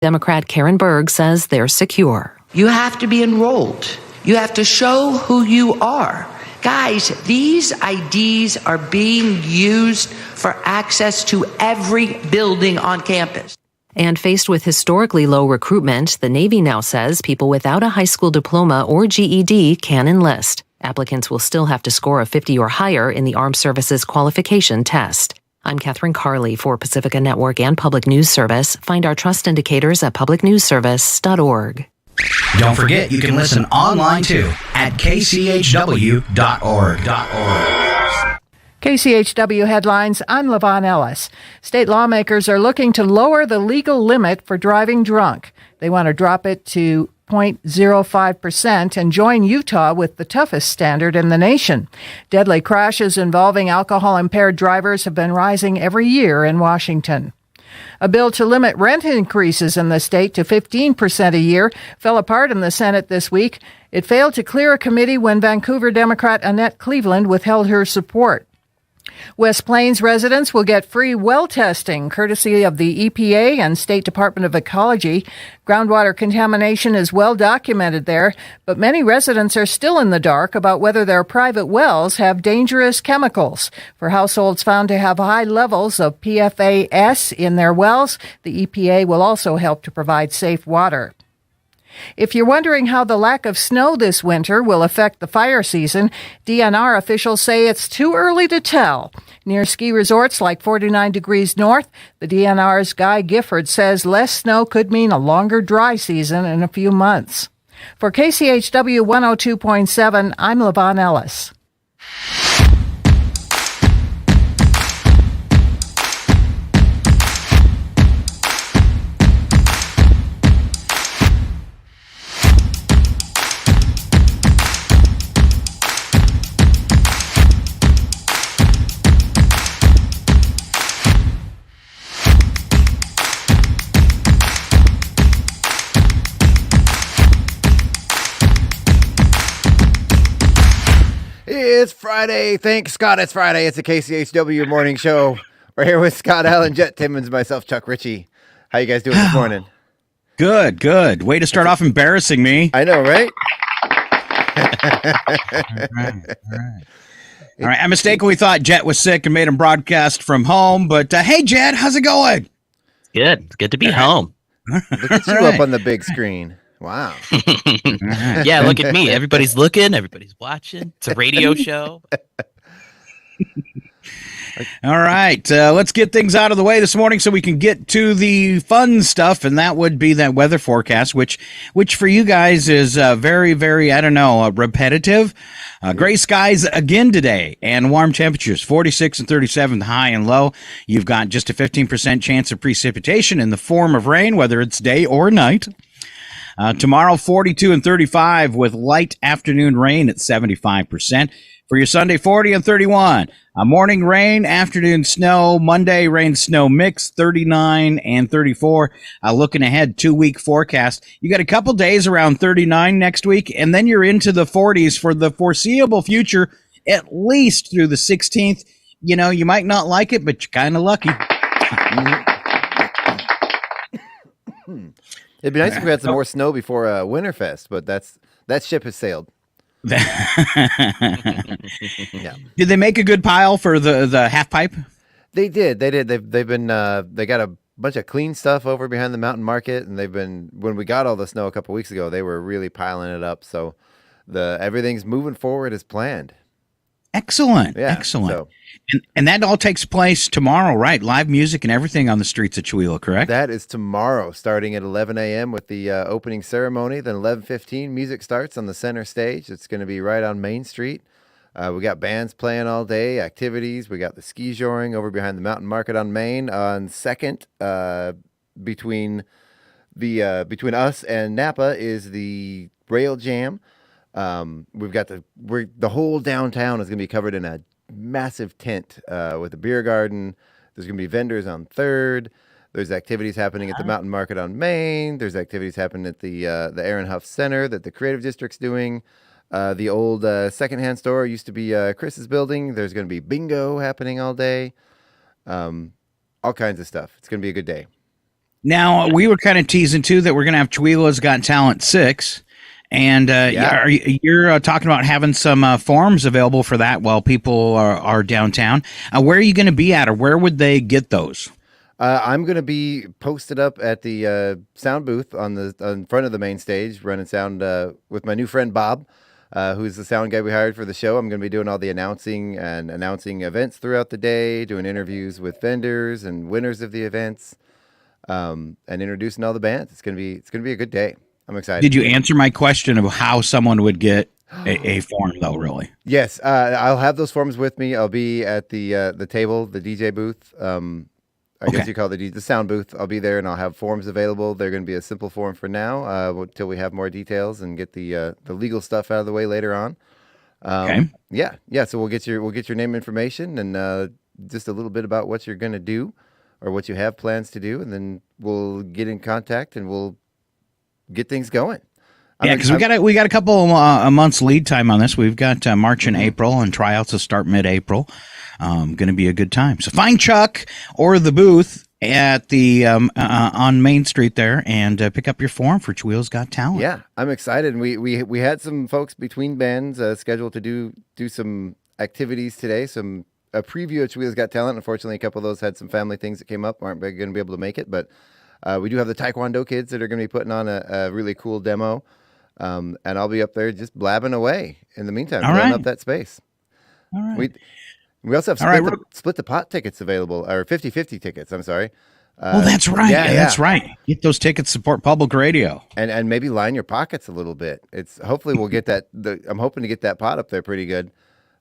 Democrat Karen Berg says they're secure. You have to be enrolled. You have to show who you are. Guys, these IDs are being used for access to every building on campus. And faced with historically low recruitment, the Navy now says people without a high school diploma or GED can enlist. Applicants will still have to score a 50 or higher in the Armed Services Qualification Test. I'm Catherine Carley for Pacifica Network and Public News Service. Find our trust indicators at publicnewsservice.org. Don't forget, you can listen online too at kchw.org. KCHW headlines, I'm LaVon Ellis. State lawmakers are looking to lower the legal limit for driving drunk. They want to drop it to 0.05% and join Utah with the toughest standard in the nation. Deadly crashes involving alcohol-impaired drivers have been rising every year in Washington. A bill to limit rent increases in the state to 15% a year fell apart in the Senate this week. It failed to clear a committee when Vancouver Democrat Annette Cleveland withheld her support. West Plains residents will get free well testing, courtesy of the EPA and State Department of Ecology. Groundwater contamination is well documented there, but many residents are still in the dark about whether their private wells have dangerous chemicals. For households found to have high levels of PFAS in their wells, the EPA will also help to provide safe water. If you're wondering how the lack of snow this winter will affect the fire season, DNR officials say it's too early to tell. Near ski resorts like 49 Degrees North, the DNR's Guy Gifford says less snow could mean a longer dry season in a few months. For KCHW 102.7, I'm LaVon Ellis. It's Friday. Thanks, Scott. It's Friday. It's the KCHW morning show. We're here with Scott Allen, Jet Timmons, myself, Chuck Ritchie. How you guys doing this morning? Good, good. Way to start off embarrassing me. I know, right? All right. I mistakenly thought Jet was sick and made him broadcast from home. But hey, Jet, how's it going? Good. It's good to be home. Look at you up on the big screen. Wow. Yeah, look at me. Everybody's looking. Everybody's watching. It's a radio show. All right. Let's get things out of the way this morning so we can get to the fun stuff, and that would be that weather forecast, which for you guys is very, very, repetitive. Gray skies again today, and warm temperatures, 46 and 37, the high and low. You've got just a 15% chance of precipitation in the form of rain, whether it's day or night. Tomorrow, 42 and 35 with light afternoon rain at 75%. For your Sunday, 40 and 31. Morning rain, afternoon snow. Monday, rain, snow mix, 39 and 34. Looking ahead, 2-week forecast. You got a couple days around 39 next week, and then you're into the 40s for the foreseeable future, at least through the 16th. You know, you might not like it, but you're kind of lucky. It'd be nice if we had some more snow before Winterfest, but that ship has sailed. Yeah. Did they make a good pile for the half pipe? They did. They've been they got a bunch of clean stuff over behind the mountain market, and when we got all the snow a couple weeks ago, they were really piling it up. So everything's moving forward as planned. Excellent. Yeah, excellent. So. And that all takes place tomorrow, right? Live music and everything on the streets of Chihuahua, correct? That is tomorrow, starting at 11 a.m. with the opening ceremony. Then 11:15, music starts on the center stage. It's going to be right on Main Street. We got bands playing all day, activities. We got the ski joring over behind the mountain market on Main. On 2nd, between us and Napa is the rail jam. We've got the whole downtown is going to be covered in a massive tent with a beer garden. There's going to be vendors on 3rd. There's activities happening at the Mountain Market on Main. There's activities happening at the Aaron Huff Center that the Creative District's doing. The old secondhand store used to be Chris's building. There's going to be bingo happening all day. All kinds of stuff. It's going to be a good day. Now, we were kind of teasing, too, that we're going to have Chihuahua's Got Talent 6. And you're talking about having some forms available for that while people are downtown. Where are you going to be at, or where would they get those? I'm going to be posted up at the sound booth on front of the main stage, running sound with my new friend Bob, who's the sound guy we hired for the show. I'm going to be doing all the announcing events throughout the day, doing interviews with vendors and winners of the events, and introducing all the bands. It's going to be a good day. I'm excited. Did you answer my question of how someone would get a form, though, really? Yes, I'll have those forms with me. I'll be at the table, the DJ booth. I guess you call it the sound booth. I'll be there, and I'll have forms available. They're going to be a simple form for now until we have more details and get the legal stuff out of the way later on. Okay. Yeah. So we'll get your name information and just a little bit about what you're going to do or what you have plans to do, and then we'll get in contact and we'll get things going. Yeah, because we got a couple a months lead time on this. We've got March and April, and tryouts will start mid-April. Going to be a good time. So find Chuck or the booth at the on Main Street there and pick up your form for Chihuahua's Got Talent. Yeah, I'm excited. And we had some folks between bands scheduled to do some activities today. A preview of Chihuahua's Got Talent. Unfortunately, a couple of those had some family things that came up, aren't going to be able to make it, but. We do have the Taekwondo kids that are going to be putting on a really cool demo, and I'll be up there just blabbing away in the meantime, filling up that space. All right. We also have split the pot tickets available, or 50-50 tickets, I'm sorry. That's right. Yeah, that's right. Get those tickets, support public radio. And maybe line your pockets a little bit. Hopefully we'll get that. I'm hoping to get that pot up there pretty good.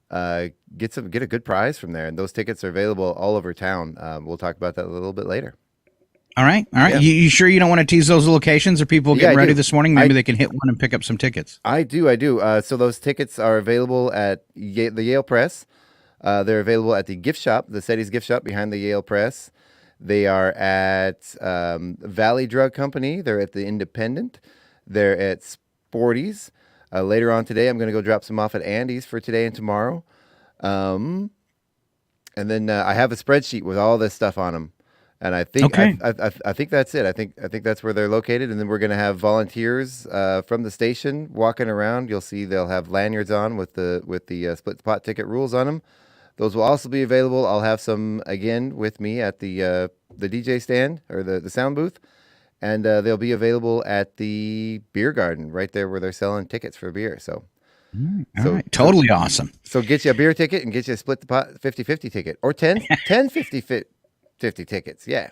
Get a good prize from there, and those tickets are available all over town. We'll talk about that a little bit later. All right. Yeah. You sure you don't want to tease those locations? Are people getting ready this morning? Maybe they can hit one and pick up some tickets. I do. So those tickets are available at the Yale Press. They're available at the gift shop, the SETI's gift shop behind the Yale Press. They are at Valley Drug Company. They're at the Independent. They're at Sporty's. Later on today, I'm going to go drop some off at Andy's for today and tomorrow. And then I have a spreadsheet with all this stuff on them. And I think I think that's it. I think that's where they're located. And then we're going to have volunteers from the station walking around. You'll see they'll have lanyards on with the split pot ticket rules on them. Those will also be available. I'll have some again with me at the DJ stand or the sound booth, and they'll be available at the beer garden right there where they're selling tickets for beer. So. All right. Totally awesome. So get you a beer ticket and get you a split the pot 50-50 ticket or 10 50-50 tickets. Yeah.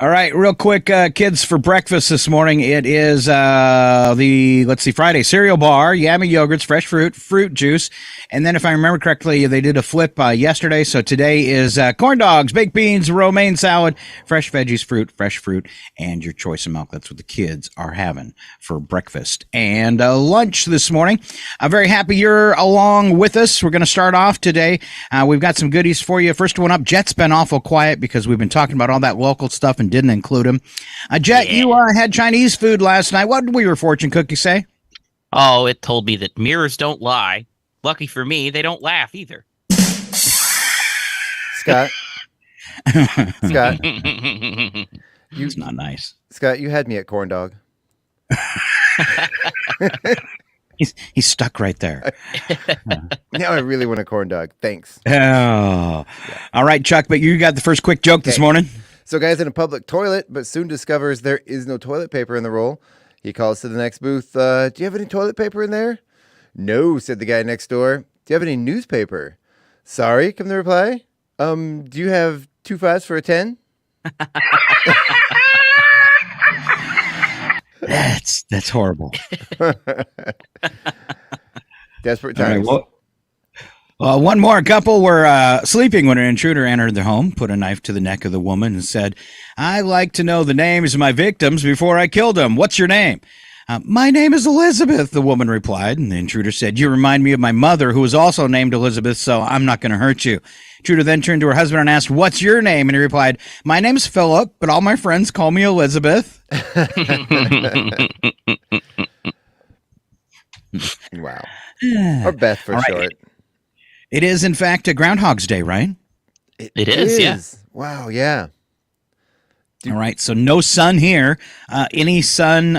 All right, real quick, kids, for breakfast this morning, it is Friday cereal bar, Yummy yogurts, fresh fruit juice, and then if I remember correctly, they did a flip yesterday, so today is corn dogs, baked beans, romaine salad, fresh veggies, fresh fruit, and your choice of milk. That's what the kids are having for breakfast and lunch this morning. I'm very happy you're along with us. We're going to start off today. We've got some goodies for you. First one up, Jet's been awful quiet because we've been talking about all that local stuff and didn't include him. Jet, you had Chinese food last night. What did your fortune cookie say? Oh, it told me that mirrors don't lie. Lucky for me, they don't laugh either. Scott. It's not nice. Scott, you had me at corn dog. He's stuck right there. Now I really want a corn dog. Thanks. Oh. Yeah. All right, Chuck, but you got the first quick joke this morning. So guy's in a public toilet, but soon discovers there is no toilet paper in the roll. He calls to the next booth. Do you have any toilet paper in there? No, said the guy next door. Do you have any newspaper? Sorry, come the reply. Do you have 2 5s for a 10? That's horrible. Desperate times. Right, well, one more. Couple were sleeping when an intruder entered their home, put a knife to the neck of the woman, and said, "I'd like to know the names of my victims before I killed them. What's your name?" "My name is Elizabeth," the woman replied. And the intruder said, "You remind me of my mother, who was also named Elizabeth, so I'm not going to hurt you." Intruder then turned to her husband and asked, "What's your name?" And he replied, "My name's Philip, but all my friends call me Elizabeth." Wow. Or Beth for short. It is, in fact, a Groundhog's Day, right? It is, yeah. Wow, yeah. All right, so no sun here. Any sun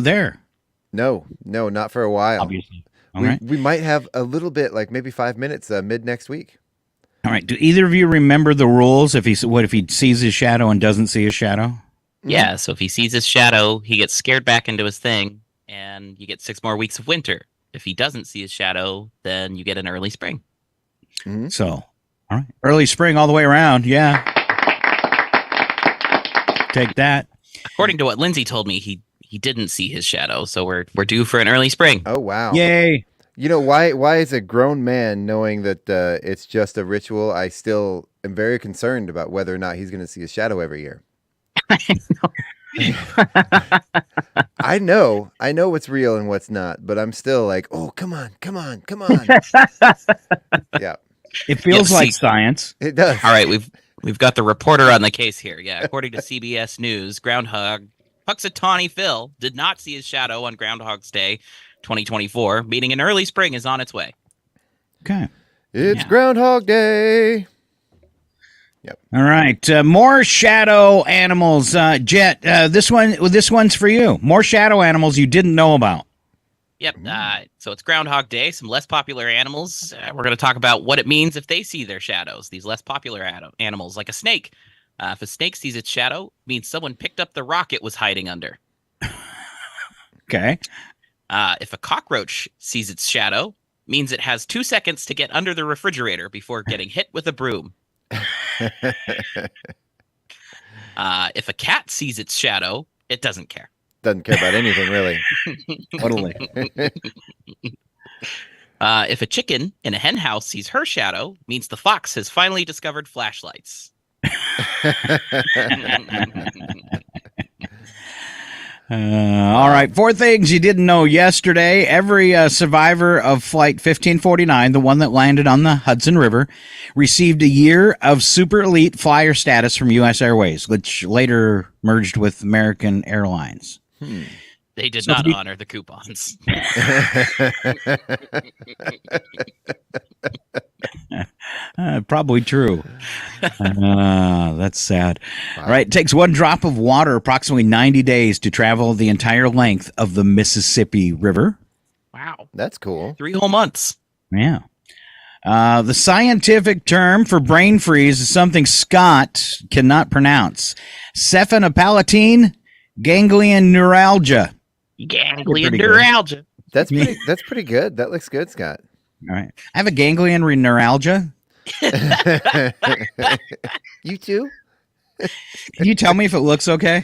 there? No, not for a while. Obviously. All right. We might have a little bit, like maybe 5 minutes mid next week. All right. Do either of you remember the rules? If he sees his shadow and doesn't see his shadow? Yeah, so if he sees his shadow, he gets scared back into his thing, and you get 6 more weeks of winter. If he doesn't see his shadow, then you get an early spring. Mm-hmm. So, all right. Early spring all the way around. Yeah. Take that. According to what Lindsay told me, he didn't see his shadow, so we're due for an early spring. Oh, wow. Yay. You know, why as a grown man, knowing that it's just a ritual, I still am very concerned about whether or not he's going to see his shadow every year. I know what's real and what's not, but I'm still like, oh, come on. Yeah. It feels Yeah, like science. It does. All right, we've got the reporter on the case here. Yeah, according to CBS News, Groundhog Puxatawny Phil did not see his shadow on Groundhog's Day 2024, meaning an early spring is on its way. Okay. It's Groundhog Day. Yep. All right. More shadow animals. Jet, this one's for you. More shadow animals you didn't know about. Yep. So it's Groundhog Day. Some less popular animals. We're going to talk about what it means if they see their shadows. These less popular animals, like a snake. If a snake sees its shadow, it means someone picked up the rock it was hiding under. Okay. If a cockroach sees its shadow, it means it has 2 seconds to get under the refrigerator before getting hit with a broom. If a cat sees its shadow, it doesn't care. Doesn't care about anything, really. Totally. If a chicken in a hen house sees her shadow, it means the fox has finally discovered flashlights. All right. 4 things you didn't know yesterday. Every survivor of Flight 1549, the one that landed on the Hudson River, received a year of super elite flyer status from U.S. Airways, which later merged with American Airlines. They did not honor the coupons. Probably true. That's sad. Wow. All right. It takes 1 drop of water approximately 90 days to travel the entire length of the Mississippi River. Wow. That's cool. 3 whole months. Yeah. The scientific term for brain freeze is something Scott cannot pronounce. Cephalopalatine ganglion neuralgia. Ganglion neuralgia. That's pretty good. That looks good, Scott. All right. I have a ganglion neuralgia. You too? Can you tell me if it looks okay?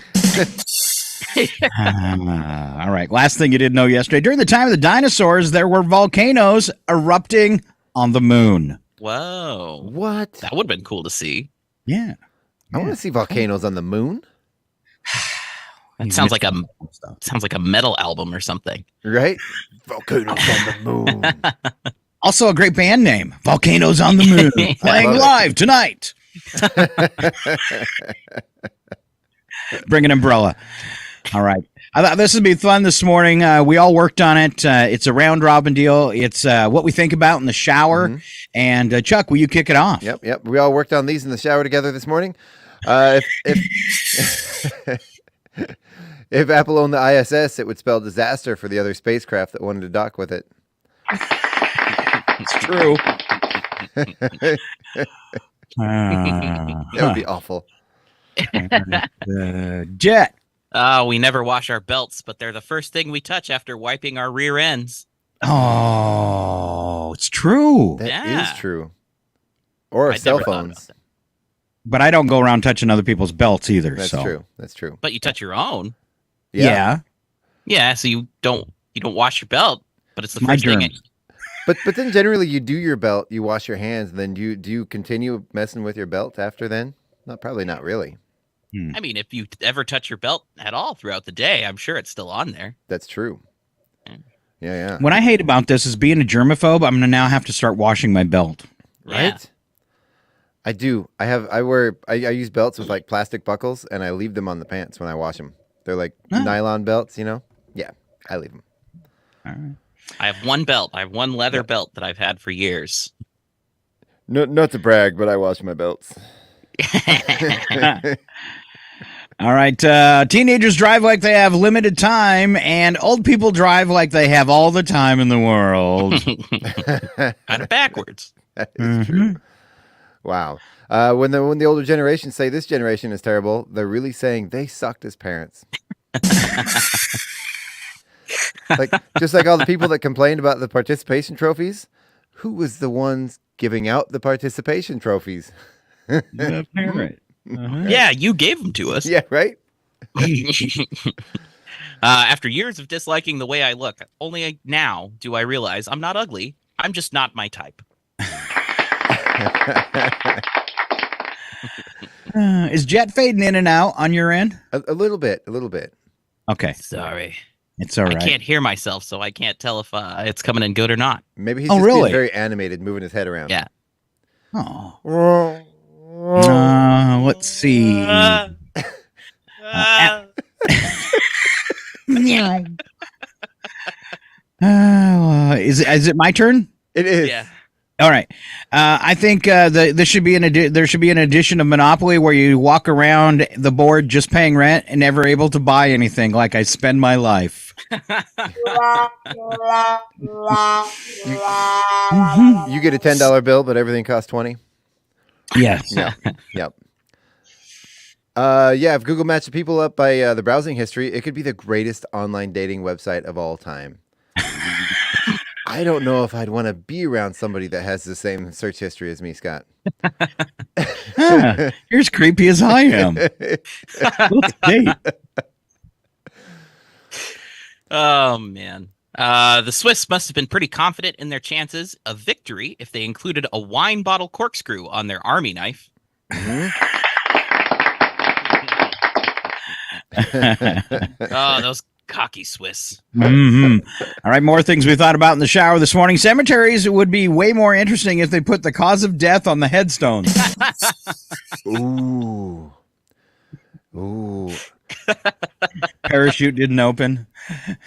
All right. Last thing you didn't know yesterday. During the time of the dinosaurs, there were volcanoes erupting on the moon. Whoa. What? That would have been cool to see. Yeah. I want to see volcanoes on the moon. That sounds like a metal album or something. Right? Volcanoes on the moon. Also a great band name, Volcanoes on the Moon, playing live tonight. Bring an umbrella. All right. I thought this would be fun this morning. We all worked on it. It's a round robin deal. It's what we think about in the shower. Mm-hmm. And Chuck, will you kick it off? Yep. We all worked on these in the shower together this morning. If if Apple owned the ISS, it would spell disaster for the other spacecraft that wanted to dock with it. It's true. That would be awful. Jet. We never wash our belts, but they're the first thing we touch after wiping our rear ends. Oh, it's true. That is true. Or cell phones. But I don't go around touching other people's belts either. That's true. That's true. But you touch your own. Yeah. Yeah. So you don't wash your belt, but it's the first thing. But then generally you do your belt, you wash your hands, and then do you continue messing with your belt after then? Probably not really. I mean, if you ever touch your belt at all throughout the day, I'm sure it's still on there. That's true. Yeah. What I hate about this is being a germaphobe. I'm going to now have to start washing my belt. Right? Yeah. I do. I use belts with like plastic buckles, and I leave them on the pants when I wash them. They're like nylon belts, Yeah, I leave them. All right. I have one belt. I have one leather belt that I've had for years. No, not to brag, but I wash my belts. All right. Teenagers drive like they have limited time, and old people drive like they have all the time in the world. Kind of backwards. That is true. Wow. When the older generation say this generation is terrible, they're really saying they sucked as parents. Just like all the people that complained about the participation trophies, who was the ones giving out the participation trophies? The parent. Yeah, you gave them to us. Yeah, right? After years of disliking the way I look, only now do I realize I'm not ugly. I'm just not my type. Is Jet fading in and out on your end? A little bit. Okay. Sorry. It's all right. I can't hear myself, so I can't tell if it's coming in good or not. Maybe he's just being very animated, moving his head around. Yeah. Oh. Let's see. Is it my turn? It is. Yeah. All right. I think there should be an edition of Monopoly where you walk around the board just paying rent and never able to buy anything, like I spend my life. You get a $10 bill, but everything costs $20. Yes. Yep. If Google matched people up by the browsing history, it could be the greatest online dating website of all time. I don't know if I'd want to be around somebody that has the same search history as me, Scott. You're as creepy as I am. Let's date. Oh, man. The Swiss must have been pretty confident in their chances of victory if they included a wine bottle corkscrew on their army knife. Oh, those cocky Swiss. All right, more things we thought about in the shower this morning. Cemeteries would be way more interesting if they put the cause of death on the headstones. Ooh. Parachute didn't open.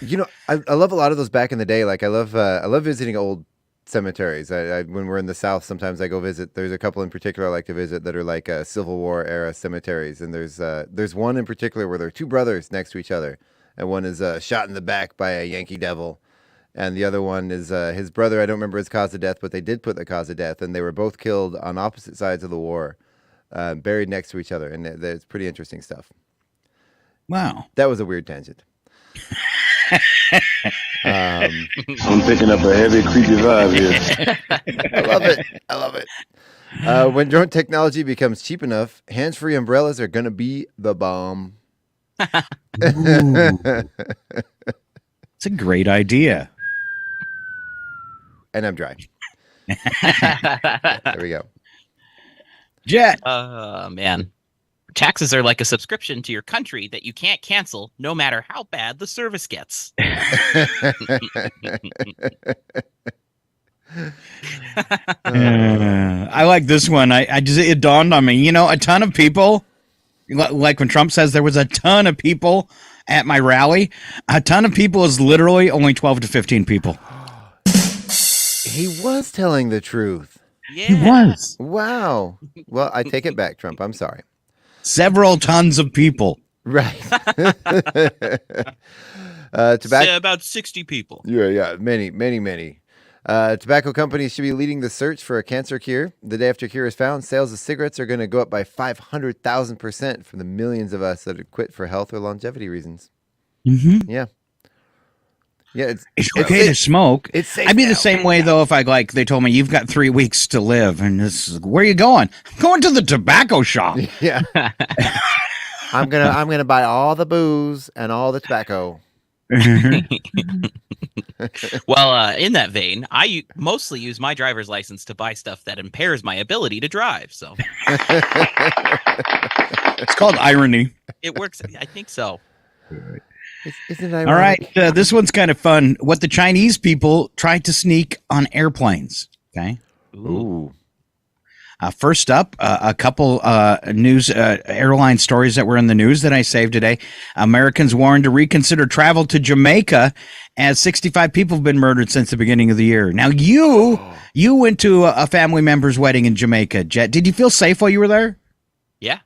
You know, I love a lot of those back in the day. Like I love visiting old cemeteries. When we're in the South, sometimes I go visit. There's a couple in particular I like to visit that are like Civil War era cemeteries. And there's one in particular where there are two brothers next to each other. And one is shot in the back by a Yankee Devil. And the other one is his brother. I don't remember his cause of death, but they did put the cause of death. And they were both killed on opposite sides of the war, buried next to each other. And it's pretty interesting stuff. Wow. That was a weird tangent. I'm picking up a heavy, creepy vibe here. I love it. When drone technology becomes cheap enough, hands-free umbrellas are going to be the bomb. It's a great idea. And I'm dry. There we go. Jet. Man. Taxes are like a subscription to your country that you can't cancel no matter how bad the service gets. I like this one. It dawned on me. You know, a ton of people, like when Trump says there was a ton of people at my rally, a ton of people is literally only 12 to 15 people. He was telling the truth. Yeah. He was. Wow. Well, I take it back, Trump. I'm sorry. Several tons of people. Right. Say about 60 people. Yeah. Many. Tobacco companies should be leading the search for a cancer cure. The day after cure is found, sales of cigarettes are going to go up by 500,000% for the millions of us that have quit for health or longevity reasons. Mm-hmm. Yeah. Yeah, it's okay to smoke. I'd be now. the same way though if they told me you've got 3 weeks to live, and where are you going? I'm going to the tobacco shop. Yeah. I'm gonna buy all the booze and all the tobacco. Well, in that vein, I mostly use my driver's license to buy stuff that impairs my ability to drive. So it's called irony. It works. I think so. Isn't it ironic? All right, this one's kind of fun. What the Chinese people tried to sneak on airplanes. Okay. Ooh. First up, a couple news airline stories that were in the news that I saved today. Americans warned to reconsider travel to Jamaica as 65 people have been murdered since the beginning of the year. Now, you went to a family member's wedding in Jamaica, Jet. Did you feel safe while you were there? Yeah.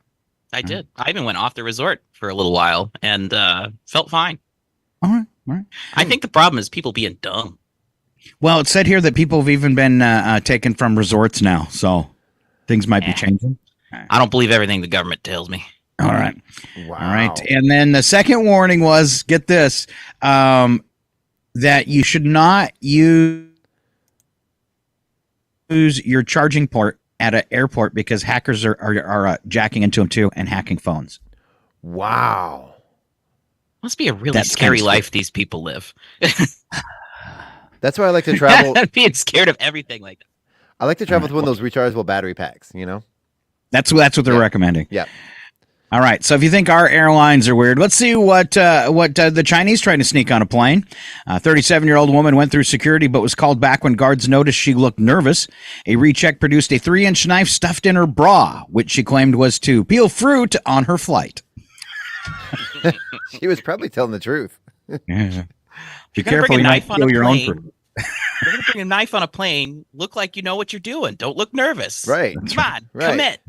I did. I even went off the resort for a little while and felt fine. All right. All right. I think the problem is people being dumb. Well, it said here that people have even been taken from resorts now, so things might be changing. I don't believe everything the government tells me. All right. Wow. All right. And then the second warning was, get this, that you should not use your charging port at an airport because hackers are jacking into them too and hacking phones. Wow. Must be a really That's scary kind of life these people live. That's why I like to travel. Being scared of everything like that. I like to travel with one of those rechargeable battery packs, you know? That's what they're recommending. Yeah. All right. So if you think our airlines are weird, let's see what the Chinese tried to sneak on a plane. A 37-year-old woman went through security but was called back when guards noticed she looked nervous. A recheck produced a 3-inch knife stuffed in her bra, which she claimed was to peel fruit on her flight. She was probably telling the truth. Yeah. Be You're gonna careful, bring a you might knife on a peel your own plane. fruit. You're going to bring a knife on a plane. Look like you know what you're doing. Don't look nervous. Right. Come on. Right. Commit.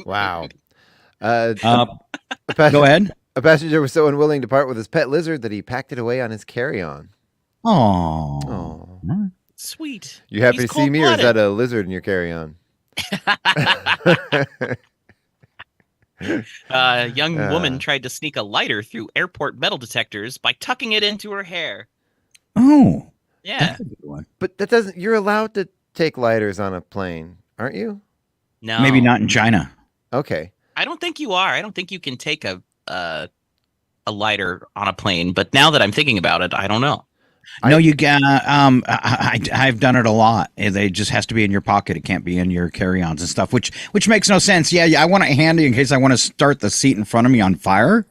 Wow. Go ahead. A passenger was so unwilling to part with his pet lizard that he packed it away on his carry-on. Oh. Oh. Sweet. You happy He's to see me, or is cold-blooded. that a lizard in your carry-on? A young woman tried to sneak a lighter through airport metal detectors by tucking it into her hair. Oh. Yeah. That's a good one. But that doesn't. You're allowed to take lighters on a plane, aren't you? No. Maybe not in China. Okay. I don't think you are. I don't think you can take a lighter on a plane. But now that I'm thinking about it, I don't know. No, you can. I've done it a lot. It just has to be in your pocket. It can't be in your carry-ons and stuff, which makes no sense. Yeah, I want it handy in case I want to start the seat in front of me on fire.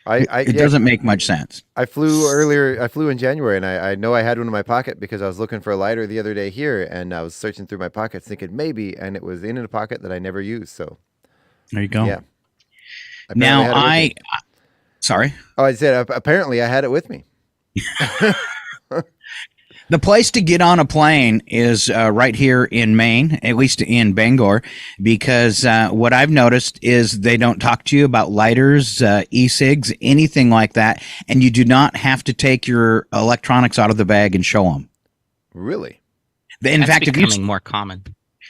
It doesn't make much sense. I flew in January, and I know I had one in my pocket because I was looking for a lighter the other day here, and I was searching through my pockets thinking maybe, and it was in a pocket that I never used. So There you go. yeah. Now sorry. Oh, I said apparently I had it with me. The place to get on a plane is right here in Maine, at least in Bangor, because what I've noticed is they don't talk to you about lighters, e-cigs, anything like that, and you do not have to take your electronics out of the bag and show them. Really? In fact, becoming more common.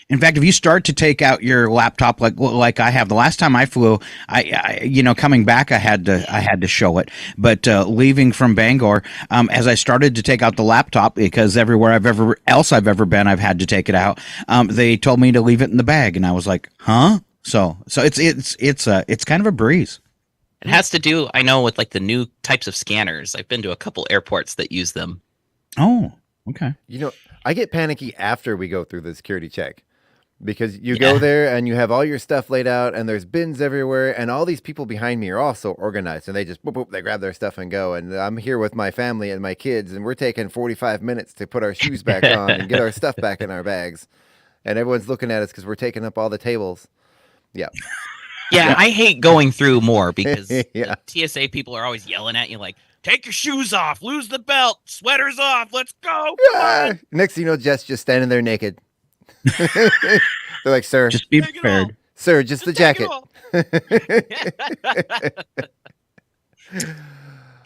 In fact, if you start to take out your laptop, like I have, the last time I flew, I coming back, I had to show it. But leaving from Bangor, as I started to take out the laptop, because everywhere I've ever been, I've had to take it out. They told me to leave it in the bag, and I was like, huh? So it's kind of a breeze. It has to do, I know, with like the new types of scanners. I've been to a couple airports that use them. Oh, okay. You know, I get panicky after we go through the security check. Because you go there and you have all your stuff laid out and there's bins everywhere and all these people behind me are also organized and they just boop, boop, they grab their stuff and go. And I'm here with my family and my kids and we're taking 45 minutes to put our shoes back on and get our stuff back in our bags. And everyone's looking at us because we're taking up all the tables. Yeah. Yeah, I hate going through more because Yeah. the TSA people are always yelling at you like, take your shoes off, lose the belt, sweaters off, let's go. Ah! Next thing you know, Jess just standing there naked. They're like, sir, Just be Take it prepared. off. sir, just the Take it jacket. off.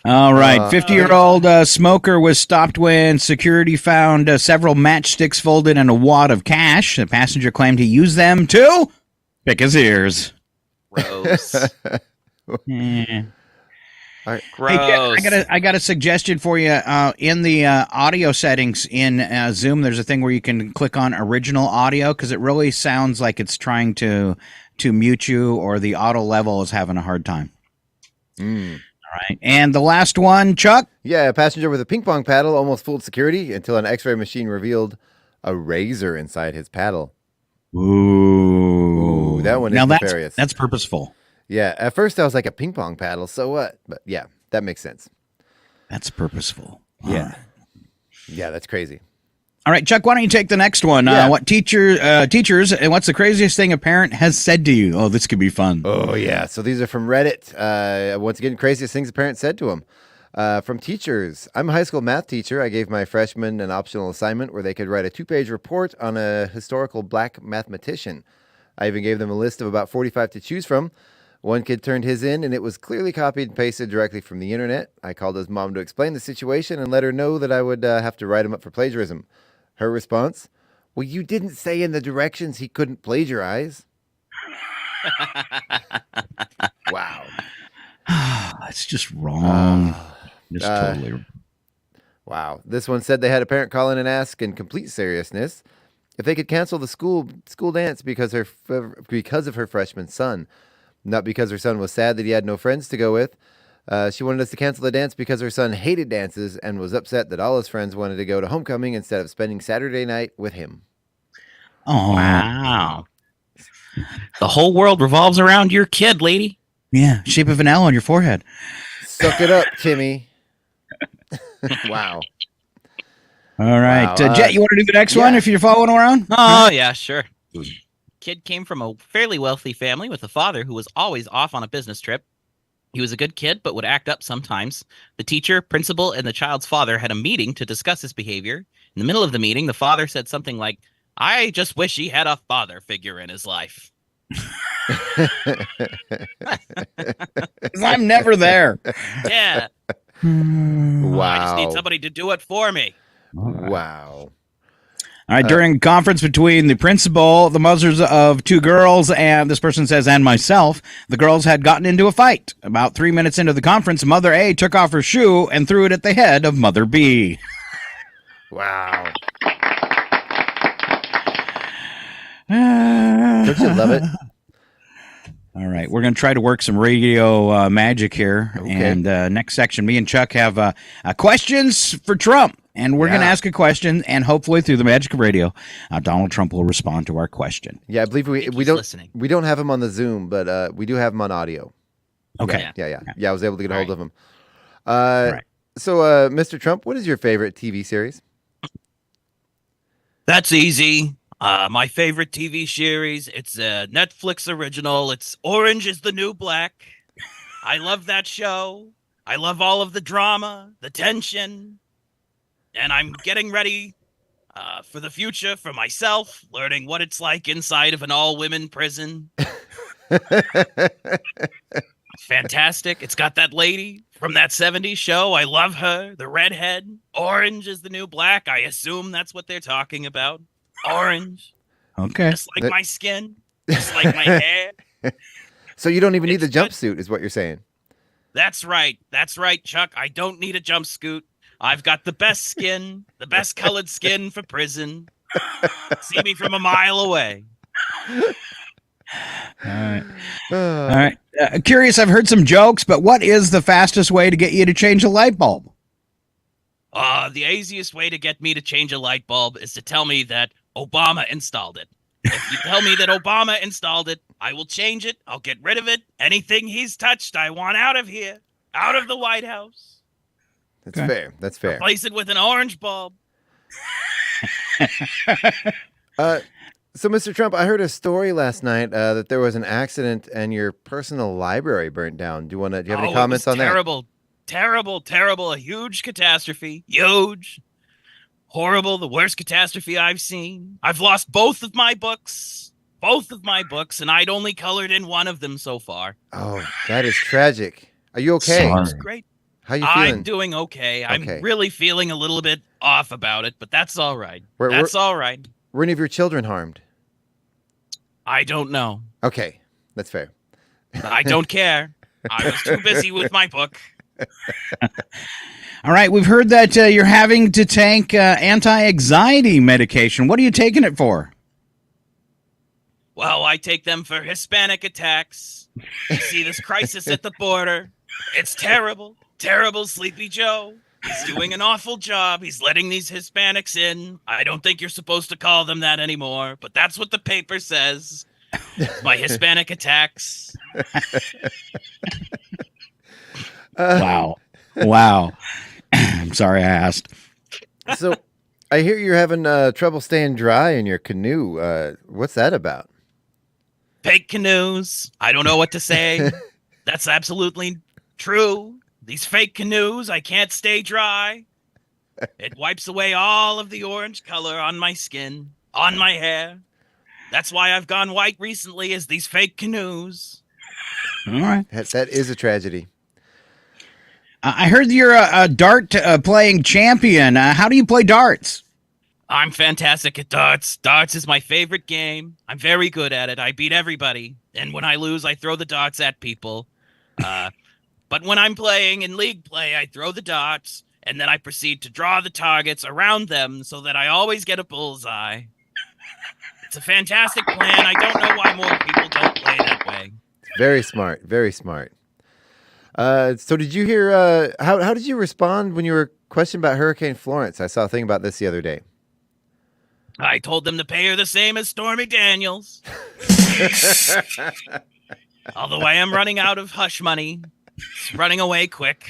All right. 50-year-old smoker was stopped when security found several matchsticks folded in a wad of cash. The passenger claimed he used them to pick his ears. Gross. Eh. All right. Gross. Hey, Jeff, I got a suggestion for you. In the audio settings in Zoom, there's a thing where you can click on original audio because it really sounds like it's trying to mute you, or the auto level is having a hard time. All right, and the last one, Chuck. Yeah, a passenger with a ping pong paddle almost fooled security until an X-ray machine revealed a razor inside his paddle. Ooh, that one is now nefarious. that's purposeful. Yeah, at first I was like, a ping pong paddle, so what? But yeah, that makes sense. That's purposeful. Yeah. Yeah, that's crazy. All right, Chuck, why don't you take the next one? Yeah. What teachers, and what's the craziest thing a parent has said to you? Oh, this could be fun. Oh, yeah. So these are from Reddit. Once again, craziest things a parent said to him. From teachers. I'm a high school math teacher. I gave my freshmen an optional assignment where they could write a 2-page report on a historical black mathematician. I even gave them a list of about 45 to choose from. One kid turned his in, and it was clearly copied and pasted directly from the internet. I called his mom to explain the situation and let her know that I would have to write him up for plagiarism. Her response, well, you didn't say in the directions he couldn't plagiarize. Wow. That's just wrong. Just totally wrong. Wow. This one said they had a parent call in and ask in complete seriousness if they could cancel the school dance because of her freshman son. Not because her son was sad that he had no friends to go with. She wanted us to cancel the dance because her son hated dances and was upset that all his friends wanted to go to homecoming instead of spending Saturday night with him. Oh, wow. The whole world revolves around your kid, lady. Yeah, shape of an L on your forehead. Suck it up, Timmy. Wow. All right. Wow, Jet, you want to do the next one if you're following around? Oh, yeah, sure. Kid came from a fairly wealthy family with a father who was always off on a business trip. He was a good kid, but would act up sometimes. The teacher, principal, and the child's father had a meeting to discuss his behavior. In the middle of the meeting, the father said something like, I just wish he had a father figure in his life. I'm never there. Yeah. Wow. I just need somebody to do it for me. Wow. All right, during a conference between the principal, the mothers of two girls, and this person says, and myself, the girls had gotten into a fight. About 3 minutes into the conference, Mother A took off her shoe and threw it at the head of Mother B. Wow. Don't you love it? All right, we're going to try to work some radio magic here. Okay. And next section, me and Chuck have questions for Trump. And we're going to ask a question, and hopefully through the magic of radio, Donald Trump will respond to our question. Yeah, I believe we don't have him on the Zoom, but we do have him on audio. Okay. Yeah. I was able to get a hold of him. Right. So, Mr. Trump, what is your favorite TV series? That's easy. My favorite TV series, it's a Netflix original. It's Orange is the New Black. I love that show. I love all of the drama, the tension. And I'm getting ready for the future for myself, learning what it's like inside of an all-women prison. Fantastic. It's got that lady from that 70s show. I love her. The redhead. Orange is the new black. I assume that's what they're talking about. Orange. Okay. Just like my skin. Just like my hair. So you don't even need the jumpsuit, is what you're saying. That's right. That's right, Chuck. I don't need a jumpsuit. I've got the best skin, the best colored skin for prison. See me from a mile away. All right. Curious, I've heard some jokes, but what is the fastest way to get you to change a light bulb? The easiest way to get me to change a light bulb is to tell me that Obama installed it. If you tell me that Obama installed it, I will change it. I'll get rid of it. Anything he's touched, I want out of here. Out of the White House. That's fair. That's fair. Replace it with an orange bulb. So, Mr. Trump, I heard a story last night that there was an accident and your personal library burnt down. Do you have any comments on that? Terrible. A huge catastrophe. Huge. Horrible. The worst catastrophe I've seen. I've lost both of my books. And I'd only colored in one of them so far. Oh, that is tragic. Are you okay? It's great. How you feeling? I'm doing okay. I'm really feeling a little bit off about it, but that's all right. All right. Were any of your children harmed? I don't know. Okay, that's fair. I don't care. I was too busy with my book. All right, we've heard that you're having to take anti-anxiety medication. What are you taking it for? Well, I take them for Hispanic attacks. You see this crisis at the border. It's terrible. Terrible Sleepy Joe. He's doing an awful job. He's letting these Hispanics in. I don't think you're supposed to call them that anymore, but that's what the paper says. My Hispanic attacks. Wow. I'm sorry I asked. So, I hear you're having trouble staying dry in your canoe. What's that about? Fake canoes. I don't know what to say. That's absolutely true. These fake canoes, I can't stay dry. It wipes away all of the orange color on my skin, on my hair. That's why I've gone white recently, is these fake canoes. All right. That is a tragedy. I heard you're a dart playing champion. How do you play darts? I'm fantastic at darts. Darts is my favorite game. I'm very good at it. I beat everybody. And when I lose, I throw the darts at people. But when I'm playing in league play, I throw the darts, and then I proceed to draw the targets around them so that I always get a bullseye. It's a fantastic plan. I don't know why more people don't play that way. Very smart. Very smart. So did you hear, how did you respond when you were questioned about Hurricane Florence? I saw a thing about this the other day. I told them to pay her the same as Stormy Daniels. Although I am running out of hush money. It's running away quick.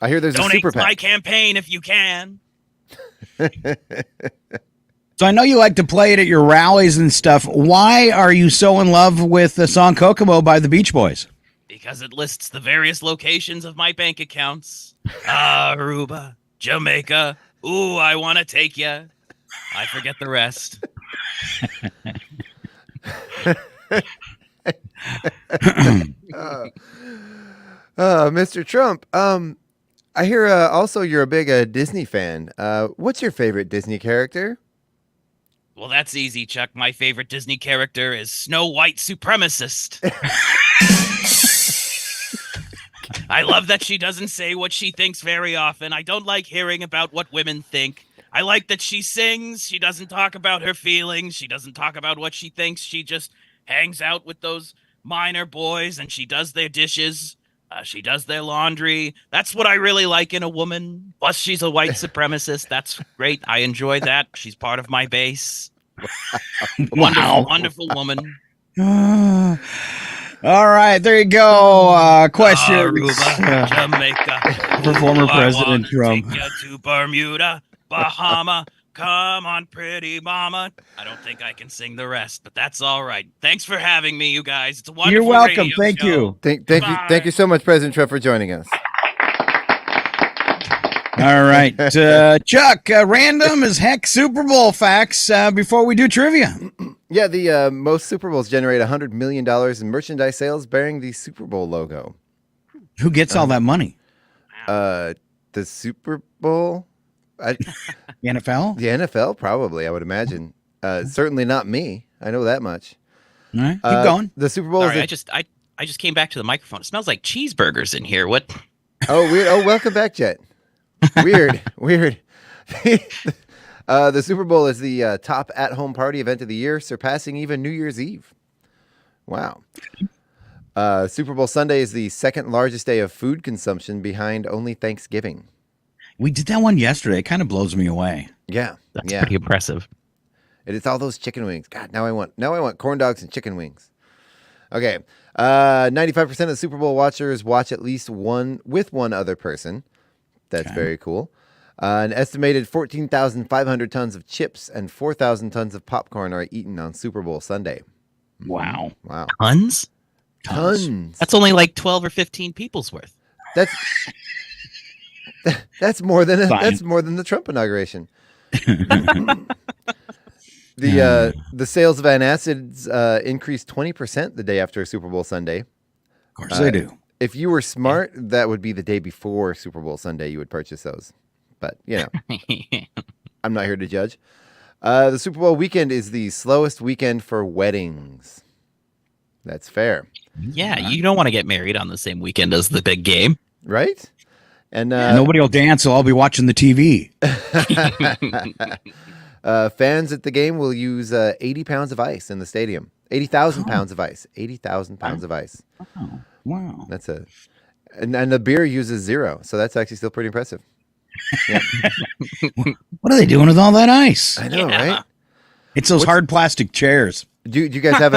I hear there's Donate a super to my PAC. campaign if you can. So I know you like to play it at your rallies and stuff. Why are you so in love with the song Kokomo by the Beach Boys? Because it lists the various locations of my bank accounts. Aruba, Jamaica. Ooh, I want to take ya. I forget the rest. Mr. Trump, I hear also you're a big Disney fan. What's your favorite Disney character? Well, that's easy, Chuck. My favorite Disney character is Snow White Supremacist. I love that she doesn't say what she thinks very often. I don't like hearing about what women think. I like that she sings. She doesn't talk about her feelings. She doesn't talk about what she thinks. She just hangs out with those minor boys and she does their dishes. She does their laundry. That's what I really like in a woman. Plus, she's a white supremacist. That's great. I enjoy that. She's part of my base. Wonderful, wonderful woman. All right, there you go. Question. Aruba, Jamaica. For former Ooh, President I Trump. wanna take you to Bermuda, Bahama. Come on, pretty mama. I don't think I can sing the rest, but that's all right. Thanks for having me, you guys. It's a wonderful You're welcome. radio Thank show. you. Thank you so much, President Trump, for joining us. All right, Chuck. Random as heck Super Bowl facts before we do trivia. Yeah, the most Super Bowls generate $100 million in merchandise sales bearing the Super Bowl logo. Who gets all that money? The Super Bowl? The NFL? The NFL, probably, I would imagine. Certainly not me. I know that much. All right, keep going. The Super Bowl Sorry, is I just came back to the microphone. It smells like cheeseburgers in here. What? Oh, weird. Oh, welcome back, Jet. Weird. The Super Bowl is the top at-home party event of the year, surpassing even New Year's Eve. Wow. Super Bowl Sunday is the second largest day of food consumption behind only Thanksgiving. We did that one yesterday. It kind of blows me away. Yeah. That's yeah. pretty impressive. It's all those chicken wings. God, now I want corn dogs and chicken wings. Okay. 95% of the Super Bowl watchers watch at least one with one other person. That's very cool. An estimated 14,500 tons of chips and 4,000 tons of popcorn are eaten on Super Bowl Sunday. Wow. Wow. Tons? Tons. That's only like 12 or 15 people's worth. That's more than the Trump inauguration. The sales of antacids increased 20% the day after Super Bowl Sunday. Of course they do. If you were smart, that would be the day before Super Bowl Sunday. You would purchase those. But, I'm not here to judge. The Super Bowl weekend is the slowest weekend for weddings. That's fair. Yeah, you don't want to get married on the same weekend as the big game. Right? And nobody will dance, so I'll be watching the TV. Fans at the game will use 80 pounds of ice in the stadium. 80,000 pounds of ice. 80,000 pounds of ice. Oh, wow. That's and the beer uses 0, so that's actually still pretty impressive. Yeah. What are they doing with all that ice? I know, right? It's those hard plastic chairs. Do you guys have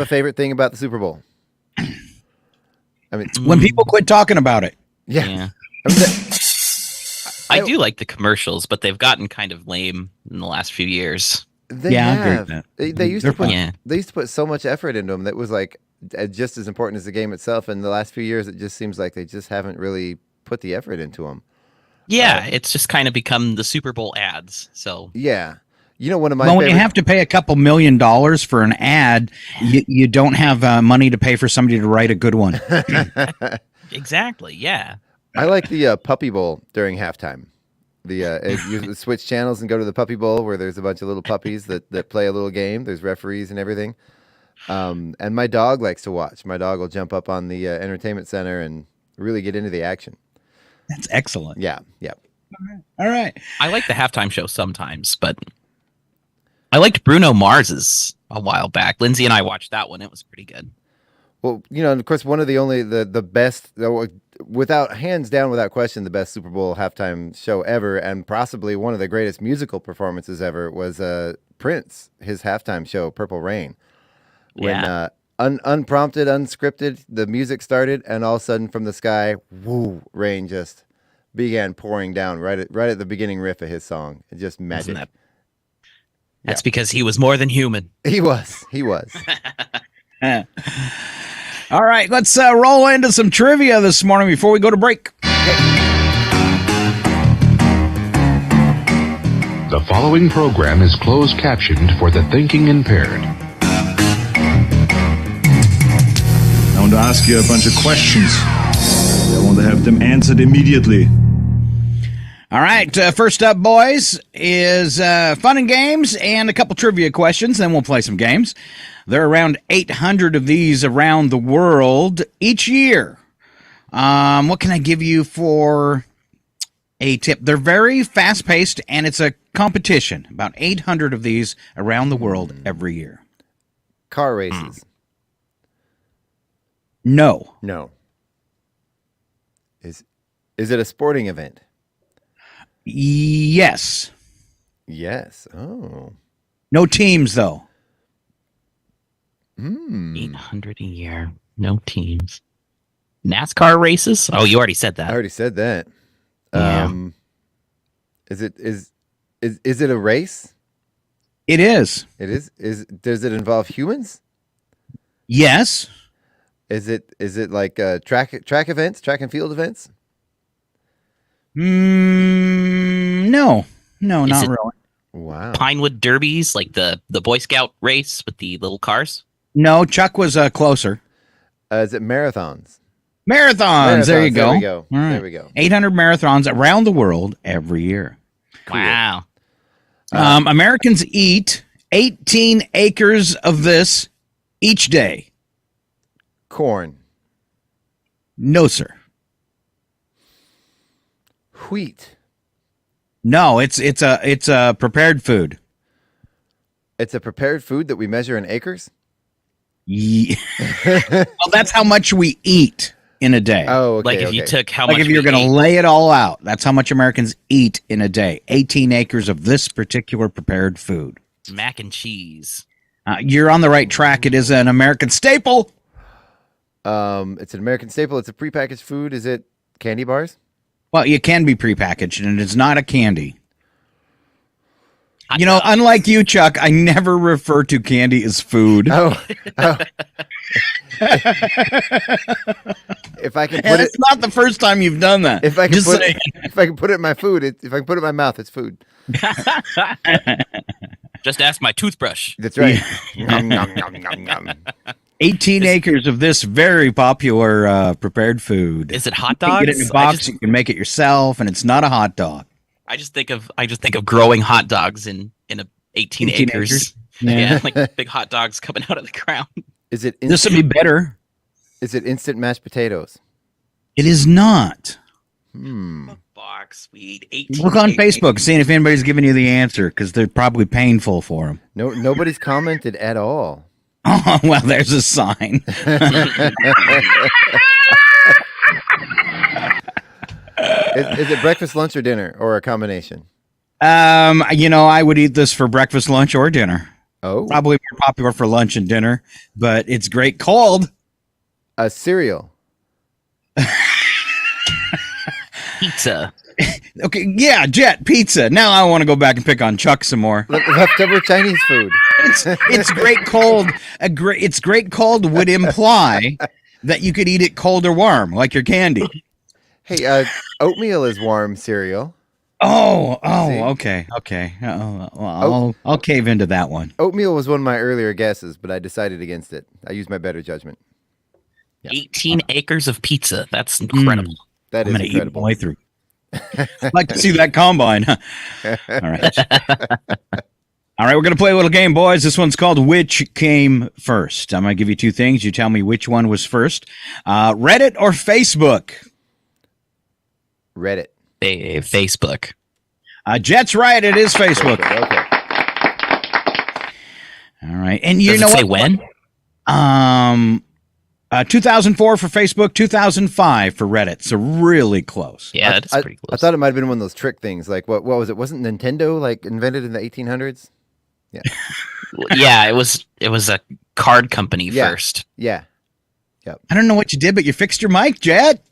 a favorite thing about the Super Bowl? I mean, When people quit talking about it. yeah. I do like the commercials, but they've gotten kind of lame in the last few years. They I agree have. with that. They used They're to put fun. they used to put so much effort into them that was like just as important as the game itself. And the last few years, it just seems like they just haven't really put the effort into them. Yeah, it's just kind of become the Super Bowl ads. So Yeah. You know, one of my Well, when favorite. you have to pay a couple $1 million for an ad, you don't have money to pay for somebody to write a good one. Exactly. Yeah. I like the Puppy Bowl during halftime. You switch channels and go to the Puppy Bowl where there's a bunch of little puppies that play a little game. There's referees and everything. And my dog likes to watch. My dog will jump up on the entertainment center and really get into the action. That's excellent. Yeah. All right. I like the halftime show sometimes, but I liked Bruno Mars's a while back. Lindsay and I watched that one. It was pretty good. Well, you know, and of course, one of the best, without hands down, without question, the best Super Bowl halftime show ever, and possibly one of the greatest musical performances ever was Prince, his halftime show, Purple Rain. When unprompted, unscripted, the music started, and all of a sudden from the sky, woo, rain just began pouring down right at the beginning riff of his song. It just magic. That's because he was more than human. He was. All right, let's roll into some trivia this morning before we go to break. The following program is closed captioned for the thinking impaired. I want to ask you a bunch of questions. I want to have them answered immediately. All right, first up, boys, is fun and games and a couple trivia questions. Then we'll play some games. There are around 800 of these around the world each year. What can I give you for a tip? They're very fast-paced, and it's a competition. About 800 of these around the world every year. Car races. No. Is it a sporting event? Yes. Yes. Oh. No teams, though. 800 a year. No teams. NASCAR races? Oh, you already said that. I already said that. Yeah. Is it a race? It is. It is. Does it involve humans? Yes. Is it like track events, track and field events? No, not really. Wow. Pinewood Derbies, like the Boy Scout race with the little cars? No, Chuck was closer. Is it marathons? Marathons. There you go. There we go. All right. There we go. 800 marathons around the world every year. Cool. Wow. Americans eat 18 acres of this each day. Corn. No, sir. Wheat. No, it's a prepared food. It's a prepared food that we measure in acres? Yeah. Well, that's how much we eat in a day. Oh, okay. Like if you took how Like much if you're we going to ate. lay it all out, that's how much Americans eat in a day. 18 acres of this particular prepared food. Mac and cheese. You're on the right track. It is an American staple. It's an American staple. It's a prepackaged food. Is it candy bars? Well, it can be prepackaged, and it's not a candy. Hot You know, dogs. unlike you, Chuck, I never refer to candy as food. Oh. If I can And put it, it's not the first time you've done that. if I can Just put saying. it, if I can put it in my food, if I can put it in my mouth, it's food. Just ask my toothbrush. That's right. Nom, nom, nom, nom, nom. 18 acres of this very popular prepared food. Is it hot You can dogs? get it in a box. You can make it yourself, and it's not a hot dog. I just think of growing hot dogs in a 18 acres. Yeah, like big hot dogs coming out of the ground. Is it This would be better. Is it instant mashed potatoes? It is not. Box, we eat 18. Look on acres. Facebook, seeing if anybody's giving you the answer, because they're probably painful for them. No, nobody's commented at all. Oh, well, there's a sign. Is it breakfast, lunch, or dinner, or a combination? I would eat this for breakfast, lunch, or dinner. Oh, Probably more popular for lunch and dinner, but it's great cold. a cereal. Pizza. Okay, yeah, Jet pizza. Now I want to go back and pick on Chuck some more. Leftover Chinese food. It's great cold. It's great cold would imply that you could eat it cold or warm, like your candy. Hey, oatmeal is warm cereal. Okay. I'll cave into that one. Oatmeal was one of my earlier guesses, but I decided against it. I used my better judgment. Yeah. 18 acres of pizza. That's incredible. That is I'm gonna incredible. Eat my way through. I'd like to see that combine. All right. All right, we're going to play a little game, boys. This one's called Which Came First. I'm going to give you two things. You tell me which one was first. Reddit or Facebook? Reddit. Facebook. Jet's right. It is Facebook. Okay. All right. And you Does know it say what? when? 2004 for Facebook, 2005 for Reddit. So really close. Yeah, that's pretty close. I thought it might have been one of those trick things. Like, what was it? Wasn't Nintendo like invented in the 1800s? Yeah. Yeah, it was a card company Yeah. first. Yeah. Yep. I don't know what you did, but you fixed your mic, Jet.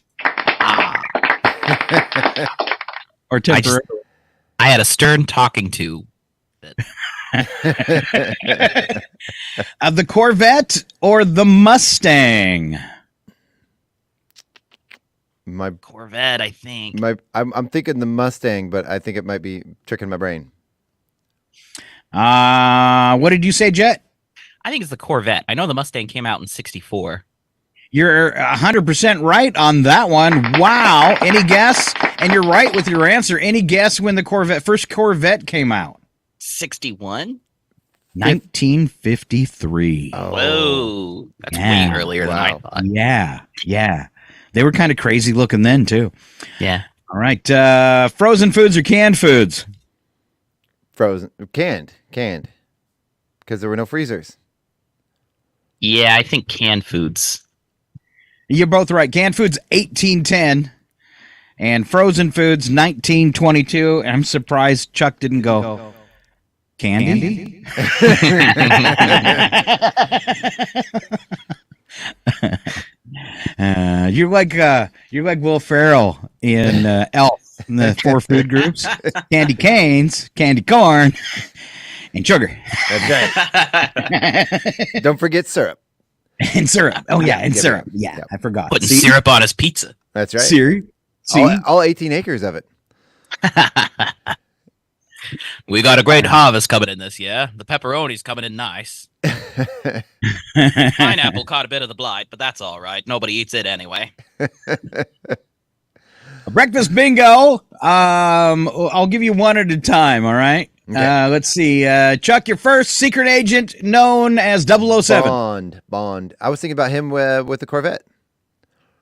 Or temporary. I had a stern talking to. The Corvette or the Mustang? My Corvette, I think. I'm thinking the Mustang, but I think it might be tricking my brain. What did you say, Jet? I think it's the Corvette. I know the Mustang came out in 1964. You're 100% right on that one. Wow. Any guess? And you're right with your answer. Any guess when the first Corvette came out? 61? 1953. Whoa. That's way earlier than I thought. Yeah. They were kind of crazy looking then, too. Yeah. All right. Frozen foods or canned foods? Frozen. Canned. Because there were no freezers. Yeah, I think canned foods. You're both right. Canned foods, 1810. And frozen foods, 1922. I'm surprised Chuck didn't go. Candy? You're like Will Ferrell in Elf in the 4 food groups: candy canes, candy corn, and sugar. That's right. Don't forget syrup. And syrup. Oh yeah, and syrup. Yeah, I forgot. Putting syrup on his pizza. That's right. See? All 18 acres of it. We got a great harvest coming in this year. The pepperoni's coming in nice. Pineapple caught a bit of the blight, but that's all right. Nobody eats it anyway. Breakfast bingo. I'll give you one at a time, all right? Okay. Let's see. Chuck, your first secret agent known as 007. Bond. I was thinking about him with the Corvette.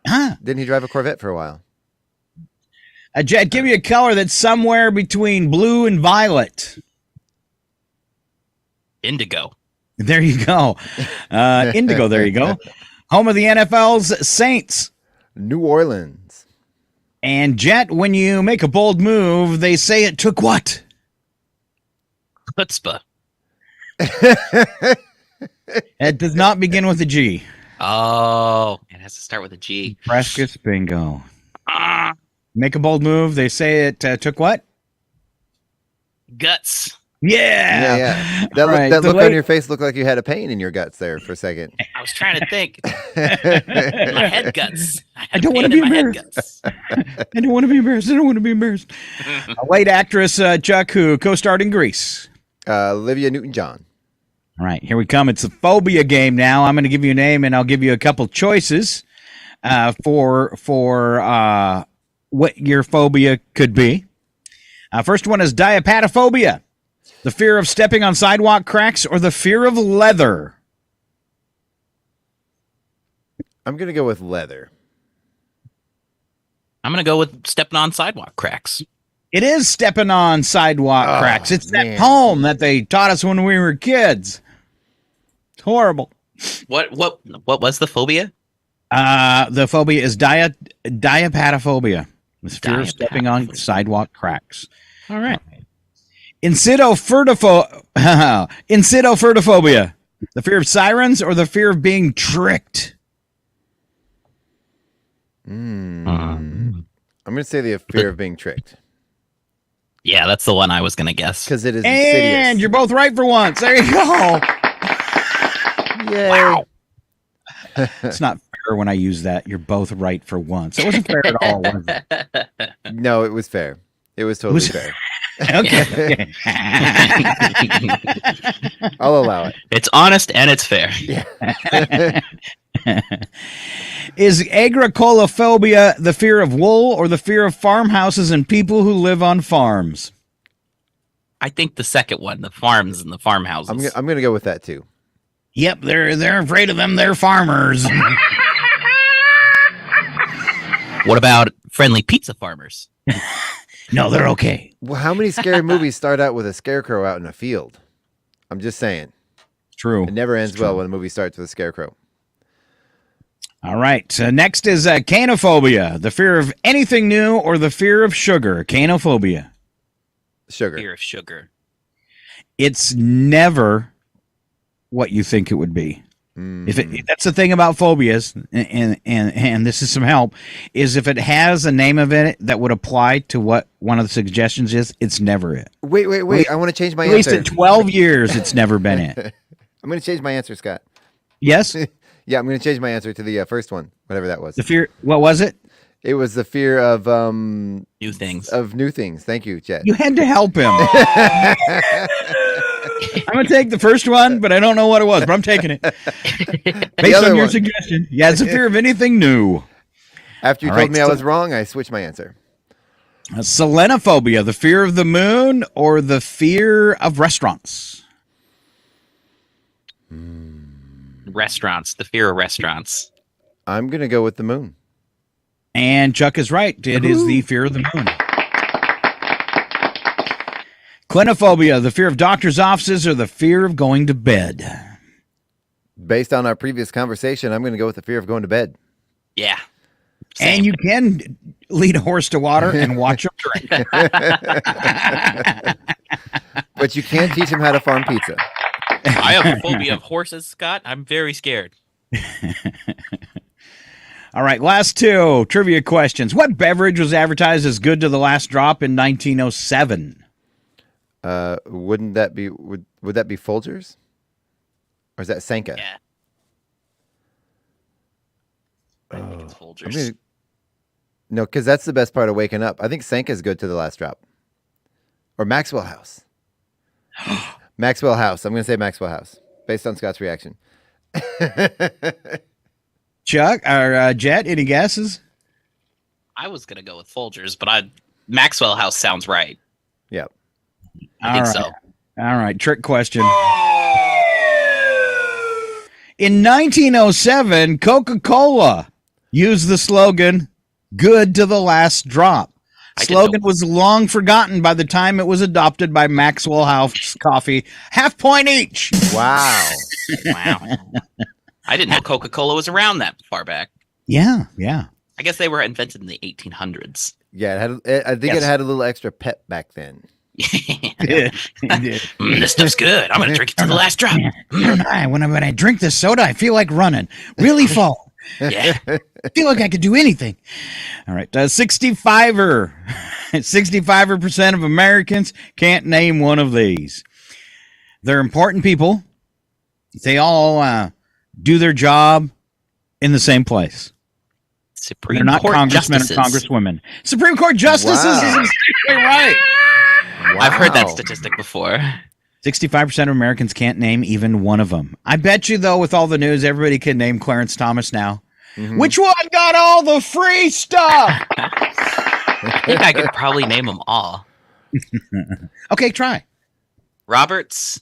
Huh? Didn't he drive a Corvette for a while? Jet, give me a color that's somewhere between blue and violet. Indigo. There you go. Indigo, there you go. Home of the NFL's Saints. New Orleans. And Jet, when you make a bold move, they say it took what? Chutzpah. It does not begin with a G. Oh, it has to start with a G. Breakfast bingo. Make a bold move. They say it took what? Guts. Yeah. That look on your face looked like you had a pain in your guts there for a second. I was trying to think. My head guts. I don't want to be embarrassed. I don't want to be embarrassed. A late actress, Chuck, who co-starred in Grease. Olivia Newton-John. All right, here we come. It's a phobia game now. I'm going to give you a name, and I'll give you a couple choices for what your phobia could be. First one is diapatophobia, the fear of stepping on sidewalk cracks, or the fear of leather. I'm going to go with leather. I'm going to go with stepping on sidewalk cracks. It is stepping on sidewalk cracks. It's that poem that they taught us when we were kids. It's horrible. What was the phobia? The phobia is diapatophobia. The fear of stepping on sidewalk cracks. All right. Insidophobia. The fear of sirens or the fear of being tricked? I'm going to say the fear of being tricked. Yeah, that's the one I was going to guess. Because it is insidious. And you're both right for once. There you go. Yay. Wow. It's not fair when I use that. You're both right for once. It wasn't fair at all, was it? No, it was fair. It was totally fair. Okay. I'll allow it. It's honest and it's fair. Yeah. Is agricolophobia the fear of wool or the fear of farmhouses and people who live on farms? I think the second one, the farms and the farmhouses. I'm going to go with that too. Yep, they're afraid of them. They're farmers. What about friendly pizza farmers? No, they're okay. Well, how many scary movies start out with a scarecrow out in a field? I'm just saying. True. It never ends well when a movie starts with a scarecrow. All right. Next is canophobia, the fear of anything new or the fear of sugar. Canophobia. Sugar. Fear of sugar. It's never what you think it would be. That's the thing about phobias, and this is some help, is if it has a name of it that would apply to what one of the suggestions is, it's never it. Wait. I want to change my answer. At least in 12 years, it's never been it. I'm going to change my answer, Scott. Yes? Yeah, I'm going to change my answer to the first one, whatever that was. The fear, what was it? It was the fear of new things. Of new things. Thank you, Jet. You had to help him. I'm going to take the first one, but I don't know what it was, but I'm taking it. Based on your suggestion. Yeah, it's a fear of anything new. After you told me I was wrong, I switched my answer. Selenophobia, the fear of the moon or the fear of restaurants? Restaurants, the fear of restaurants. I'm going to go with the moon. And Chuck is right. It is the fear of the moon. Clinophobia, the fear of doctor's offices or the fear of going to bed? Based on our previous conversation, I'm going to go with the fear of going to bed. Yeah. Same. And you can lead a horse to water and watch him drink. But you can't teach him how to farm pizza. I have a phobia of horses, Scott. I'm very scared. All right, last two trivia questions. What beverage was advertised as good to the last drop in 1907? Wouldn't that be would that be Folgers? Or is that Sanka? Yeah. I think it's Folgers. No, because that's the best part of waking up. I think Sanka's good to the last drop. Or Maxwell House. Maxwell House. I'm going to say Maxwell House, based on Scott's reaction. Chuck or Jet, any guesses? I was going to go with Folgers, but Maxwell House sounds right. Yep. I think so. All right, trick question. In 1907, Coca-Cola used the slogan, "Good to the last drop." Slogan was long forgotten by the time it was adopted by Maxwell House Coffee. Half point each. Wow. Wow. I didn't know Coca-Cola was around that far back. Yeah. I guess they were invented in the 1800s. Yeah, I think it had a little extra pep back then. This stuff's good. I'm going to drink it to the last drop. When I drink this soda, I feel like running. Really fall. Yeah. I feel like I could do anything. All right. 65% of Americans can't name one of these. They're important people. They all do their job in the same place. Supreme They're not Court congressmen justices. or congresswomen. Supreme Court justices is exactly right. Wow. I've heard that statistic before. 65% of Americans can't name even one of them. I bet you, though, with all the news, everybody can name Clarence Thomas now. Mm-hmm. Which one got all the free stuff? I think I could probably name them all. Okay, try. Roberts.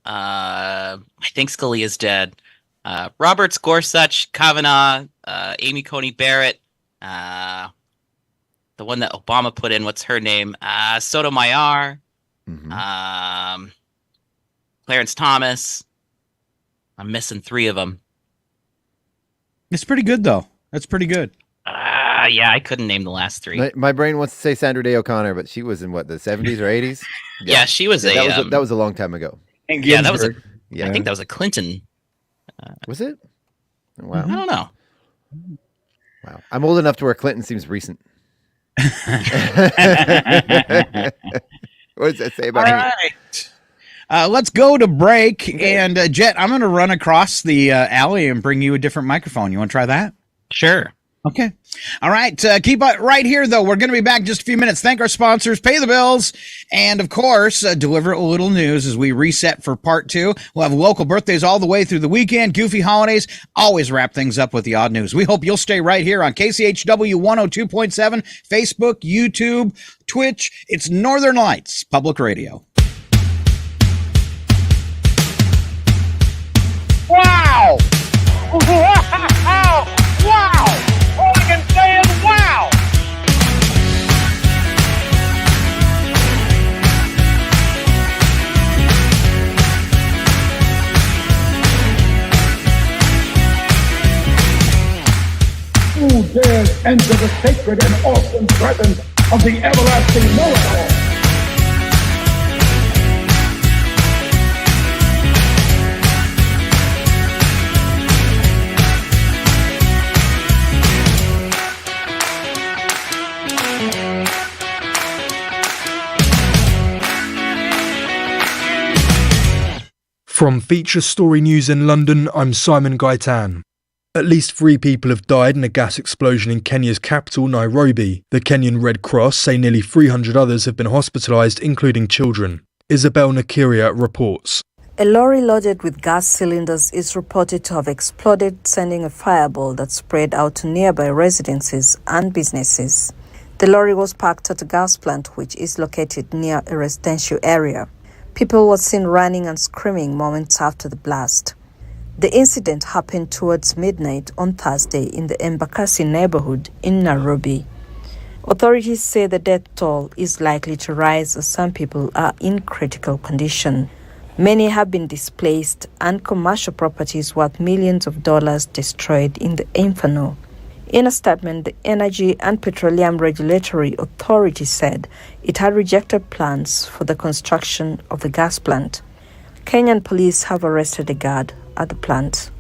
I think Scalia's dead. Roberts, Gorsuch, Kavanaugh, Amy Coney Barrett, the one that Obama put in, what's her name? Sotomayor, Clarence Thomas. I'm missing 3 of them. It's pretty good, though. That's pretty good. Yeah, I couldn't name the last 3. My brain wants to say Sandra Day O'Connor, but she was in what, the 70s or 80s? Yeah, she was that was a long time ago. Yeah, that was I think that was a Clinton. Was it? Oh, wow. I don't know. Wow. I'm old enough to where Clinton seems recent. What does that say about me? All right. Let's go to break. Okay. And Jet, I'm going to run across the alley and bring you a different microphone. You want to try that? Sure. Okay. All right. Keep it right here, though. We're going to be back in just a few minutes. Thank our sponsors, pay the bills, and, of course, deliver a little news as we reset for part 2. We'll have local birthdays all the way through the weekend, goofy holidays, always wrap things up with the odd news. We hope you'll stay right here on KCHW 102.7, Facebook, YouTube, Twitch. It's Northern Lights Public Radio. Wow! Wow! Wow! All I can say is wow! Who dares enter the sacred and awesome presence of the everlasting know-it-all? From Feature Story News in London, I'm Simon Gaitan. At least 3 people have died in a gas explosion in Kenya's capital, Nairobi. The Kenyan Red Cross say nearly 300 others have been hospitalised, including children. Isabel Nakiria reports. A lorry loaded with gas cylinders is reported to have exploded, sending a fireball that spread out to nearby residences and businesses. The lorry was parked at a gas plant which is located near a residential area. People were seen running and screaming moments after the blast. The incident happened towards midnight on Thursday in the Embakasi neighborhood in Nairobi. Authorities say the death toll is likely to rise as some people are in critical condition. Many have been displaced and commercial properties worth millions of dollars destroyed in the inferno. In a statement, the Energy and Petroleum Regulatory Authority said it had rejected plans for the construction of the gas plant. Kenyan police have arrested a guard at the plant.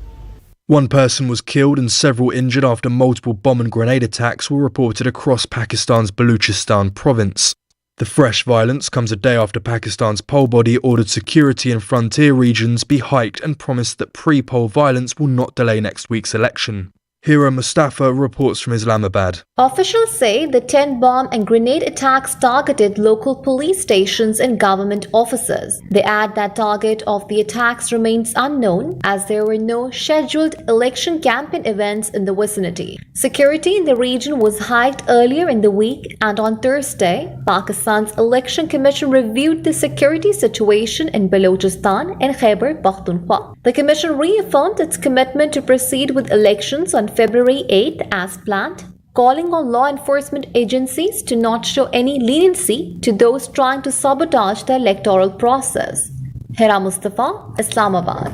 1 person was killed and several injured after multiple bomb and grenade attacks were reported across Pakistan's Baluchistan province. The fresh violence comes a day after Pakistan's poll body ordered security in frontier regions be hiked and promised that pre-poll violence will not delay next week's election. Hira Mustafa reports from Islamabad. Officials say the 10 bomb and grenade attacks targeted local police stations and government offices. They add that target of the attacks remains unknown as there were no scheduled election campaign events in the vicinity. Security in the region was hiked earlier in the week, and on Thursday, Pakistan's Election Commission reviewed the security situation in Balochistan and Khyber Pakhtunkhwa. The commission reaffirmed its commitment to proceed with elections on February 8th as planned, calling on law enforcement agencies to not show any leniency to those trying to sabotage the electoral process. Hira Mustafa, Islamabad.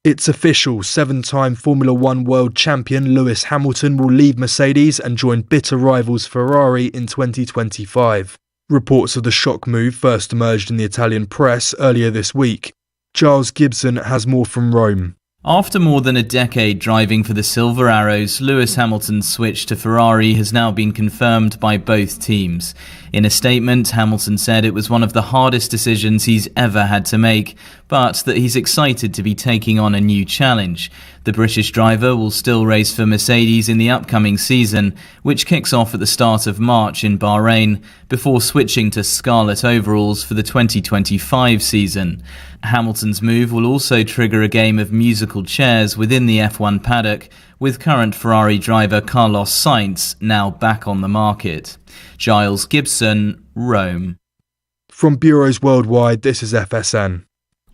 It's official, 7-time Formula One world champion Lewis Hamilton will leave Mercedes and join bitter rivals Ferrari in 2025. Reports of the shock move first emerged in the Italian press earlier this week. Giles Gibson has more from Rome. After more than a decade driving for the Silver Arrows, Lewis Hamilton's switch to Ferrari has now been confirmed by both teams. In a statement, Hamilton said it was one of the hardest decisions he's ever had to make, but that he's excited to be taking on a new challenge. The British driver will still race for Mercedes in the upcoming season, which kicks off at the start of March in Bahrain, before switching to scarlet overalls for the 2025 season. Hamilton's move will also trigger a game of musical chairs within the F1 paddock, with current Ferrari driver Carlos Sainz now back on the market. Giles Gibson, Rome. From bureaus worldwide, this is FSN.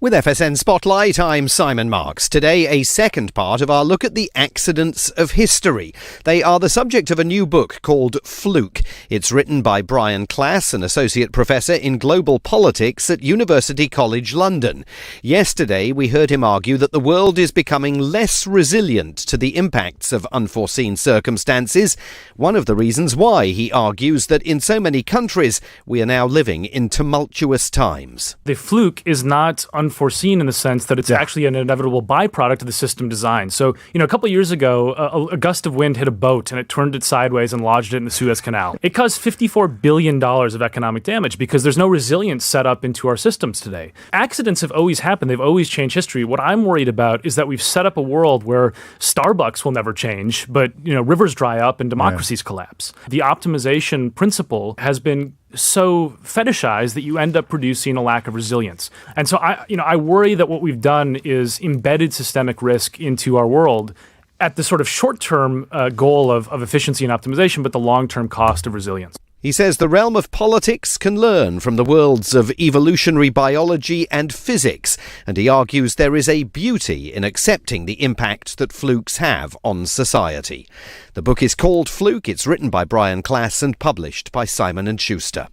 With FSN Spotlight, I'm Simon Marks. Today, a second part of our look at the accidents of history. They are the subject of a new book called Fluke. It's written by Brian Class, an associate professor in global politics at University College London. Yesterday, we heard him argue that the world is becoming less resilient to the impacts of unforeseen circumstances. One of the reasons why, he argues, that in so many countries, we are now living in tumultuous times. The fluke is not unforeseen in the sense that it's actually an inevitable byproduct of the system design. So, a couple of years ago, a gust of wind hit a boat and it turned it sideways and lodged it in the Suez Canal. It caused $54 billion of economic damage because there's no resilience set up into our systems today. Accidents have always happened. They've always changed history. What I'm worried about is that we've set up a world where Starbucks will never change, but, rivers dry up and democracies collapse. The optimization principle has been so fetishized that you end up producing a lack of resilience. And so I worry that what we've done is embedded systemic risk into our world at the sort of short-term goal of efficiency and optimization, but the long-term cost of resilience. He says the realm of politics can learn from the worlds of evolutionary biology and physics, and he argues there is a beauty in accepting the impact that flukes have on society. The book is called Fluke. It's written by Brian Klaas and published by Simon & Schuster.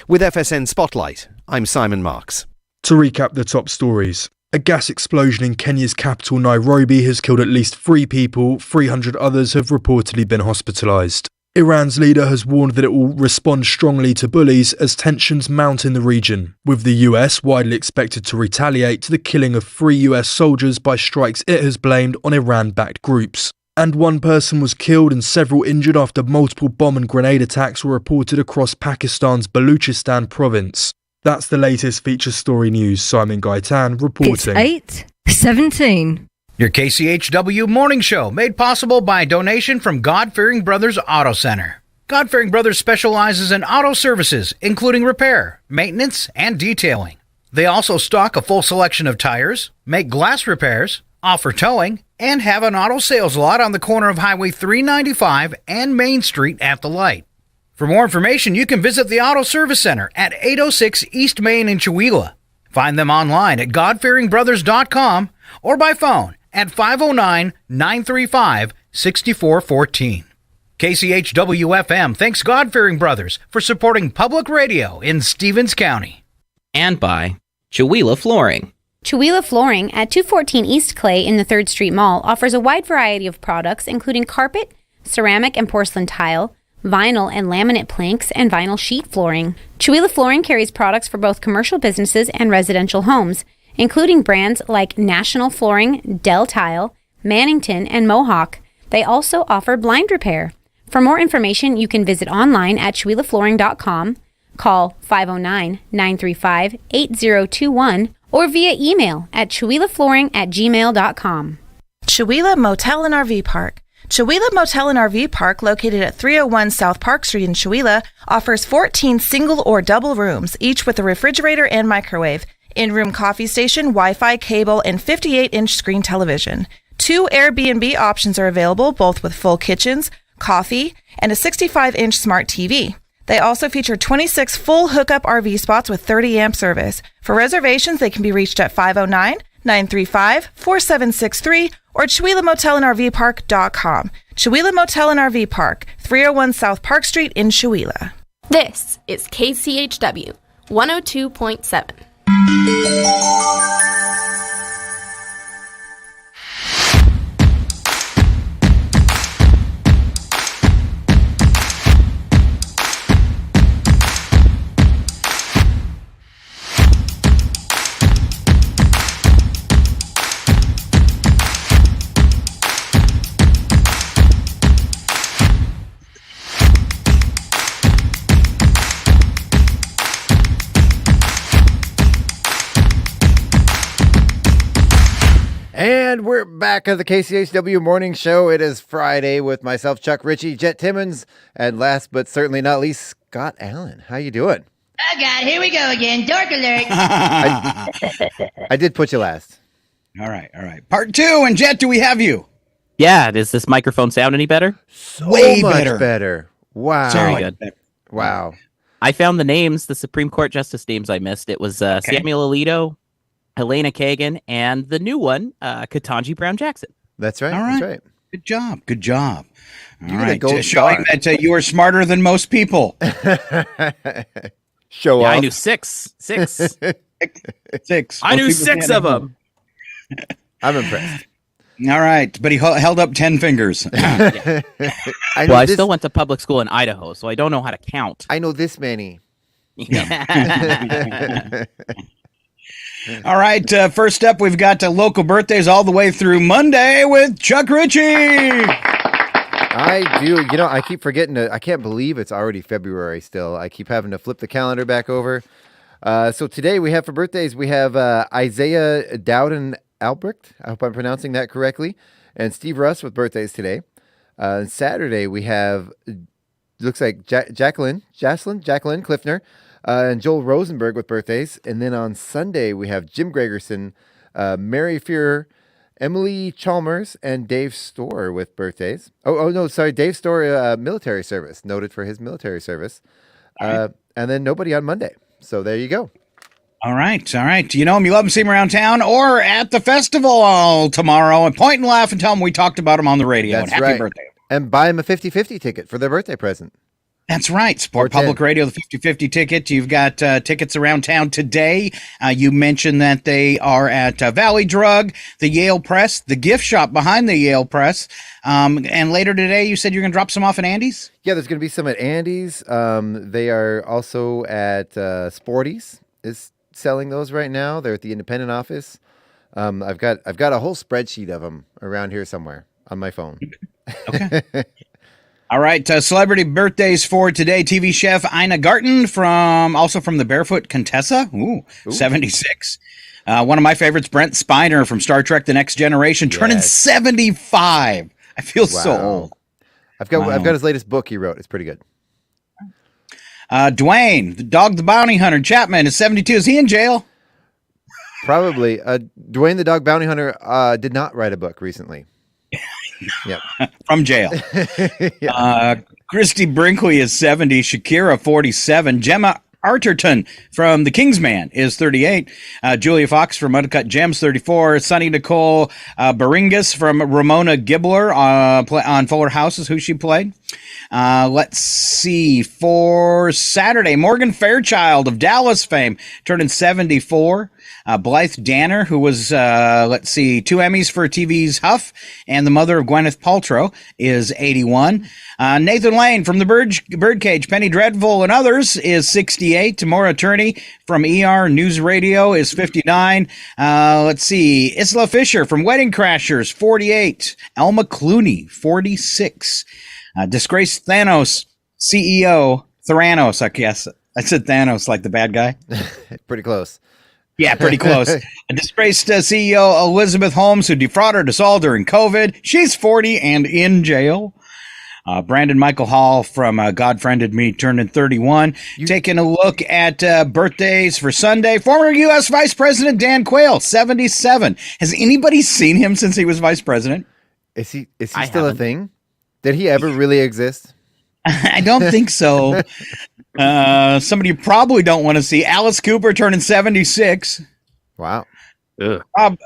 With FSN Spotlight, I'm Simon Marks. To recap the top stories. A gas explosion in Kenya's capital Nairobi has killed at least 3 people. 300 others have reportedly been hospitalised. Iran's leader has warned that it will respond strongly to bullies as tensions mount in the region, with the US widely expected to retaliate to the killing of 3 US soldiers by strikes it has blamed on Iran-backed groups. And 1 person was killed and several injured after multiple bomb and grenade attacks were reported across Pakistan's Baluchistan province. That's the latest feature story news. Simon Gaitan reporting. It's 8:17. Your KCHW morning show, made possible by a donation from God-Fearing Brothers Auto Center. God-Fearing Brothers specializes in auto services, including repair, maintenance, and detailing. They also stock a full selection of tires, make glass repairs, offer towing, and have an auto sales lot on the corner of Highway 395 and Main Street at the light. For more information, you can visit the Auto Service Center at 806 East Main in Chewelah. Find them online at godfearingbrothers.com or by phone at 509-935-6414. KCHW-FM thanks God-Fearing Brothers for supporting public radio in Stevens County. And by Chewelah Flooring. Chewelah Flooring at 214 East Clay in the 3rd Street Mall offers a wide variety of products including carpet, ceramic and porcelain tile, vinyl and laminate planks, and vinyl sheet flooring. Chewelah Flooring carries products for both commercial businesses and residential homes, including brands like National Flooring, Del Tile, Mannington, and Mohawk. They also offer blind repair. For more information, you can visit online at ChewelahFlooring.com, call 509-935-8021, or via email at ChewelahFlooring@gmail.com. Chewelah Motel and RV Park. Chewelah Motel and RV Park, located at 301 South Park Street in Chewelah, offers 14 single or double rooms, each with a refrigerator and microwave, in-room coffee station, Wi-Fi, cable, and 58-inch screen television. 2 Airbnb options are available, both with full kitchens, coffee, and a 65-inch smart TV. They also feature 26 full hookup RV spots with 30-amp service. For reservations, they can be reached at 509-935-4763 or ChewelahMotelAndRVPark.com. Chewelah Motel and RV Park, 301 South Park Street in Chewelah. This is KCHW 102.7. And we're back at the KCHW Morning Show. It is Friday with myself, Chuck Ritchie, Jet Timmons, and last but certainly not least, Scott Allen. How you doing? Oh, God, here we go again. Dork alert. I did put you last. All right. Part 2, and Jet, do we have you? Yeah, does this microphone sound any better? Way much better. Wow. Very good. Wow. I found the names, the Supreme Court justice names I missed. It was Samuel Alito, Helena Kagan, and the new one, Ketanji Brown Jackson. That's right. All right. That's right. Good job. All right. Gold Showing star. that you are smarter than most people. Show off. I knew six. Six. I knew 6 of them. I'm impressed. All right, but he held up 10 fingers. I still went to public school in Idaho, so I don't know how to count. I know this many. All right, first up, we've got local birthdays all the way through Monday with Chuck Ritchie. I do. I keep forgetting I can't believe it's already February still. I keep having to flip the calendar back over. So today we have for birthdays, we have Isaiah Dowden Albrecht. I hope I'm pronouncing that correctly. And Steve Russ with birthdays today. Saturday we have, looks like Jacqueline Cliffner. And Joel Rosenberg with birthdays. And then on Sunday, we have Jim Gregerson, Mary Fuhrer, Emily Chalmers, and Dave Storr with birthdays. Dave Storr, military service, noted for his military service. And then nobody on Monday. So there you go. All right. You know them, you love them, see them around town, or at the festival tomorrow. And point and laugh and tell them we talked about them on the radio. That's and happy birthday. And buy them a 50-50 ticket for their birthday present. That's right. Support Public Radio, the 50-50 ticket. You've got tickets around town today. You mentioned that they are at Valley Drug, the Yale Press, the gift shop behind the Yale Press. And later today, you said you're going to drop some off at Andy's? Yeah, there's going to be some at Andy's. They are also at Sporty's is selling those right now. They're at the independent office. I've got a whole spreadsheet of them around here somewhere on my phone. Okay. All right, celebrity birthdays for today. TV chef Ina Garten from the Barefoot Contessa, 76. One of my favorites, Brent Spiner from Star Trek: The Next Generation, turning 75. I feel so old. I've got his latest book he wrote. It's pretty good. Dwayne, the Dog the Bounty Hunter Chapman is 72. Is he in jail? Probably. Dwayne the Dog Bounty Hunter did not write a book recently. Yep. From jail. Christy Brinkley is 70. Shakira, 47. Gemma Arterton from The Kingsman is 38. Julia Fox from Uncut Gems, 34. Sunny Nicole Baringas from Ramona Gibbler on Fuller House is who she played. Let's see. For Saturday, Morgan Fairchild of Dallas fame, turning 74. Blythe Danner, who was, 2 Emmys for TV's Huff, and the mother of Gwyneth Paltrow, is 81. Nathan Lane from the Birdcage, Penny Dreadful, and others is 68. Tamora Turney from ER News Radio is 59. Isla Fisher from Wedding Crashers, 48. Elma Clooney, 46. Disgraced Thanos CEO, Theranos, I guess. I said Thanos like the bad guy. Pretty close. Yeah, pretty close. A disgraced CEO, Elizabeth Holmes, who defrauded us all during COVID. She's 40 and in jail. Brandon Michael Hall from God Friended Me, turning 31. Taking a look at birthdays for Sunday. Former U.S. Vice President Dan Quayle, 77. Has anybody seen him since he was vice president? Is he still a thing? Did he ever really exist? I don't think so. Somebody you probably don't want to see. Alice Cooper turning 76. Wow. Rob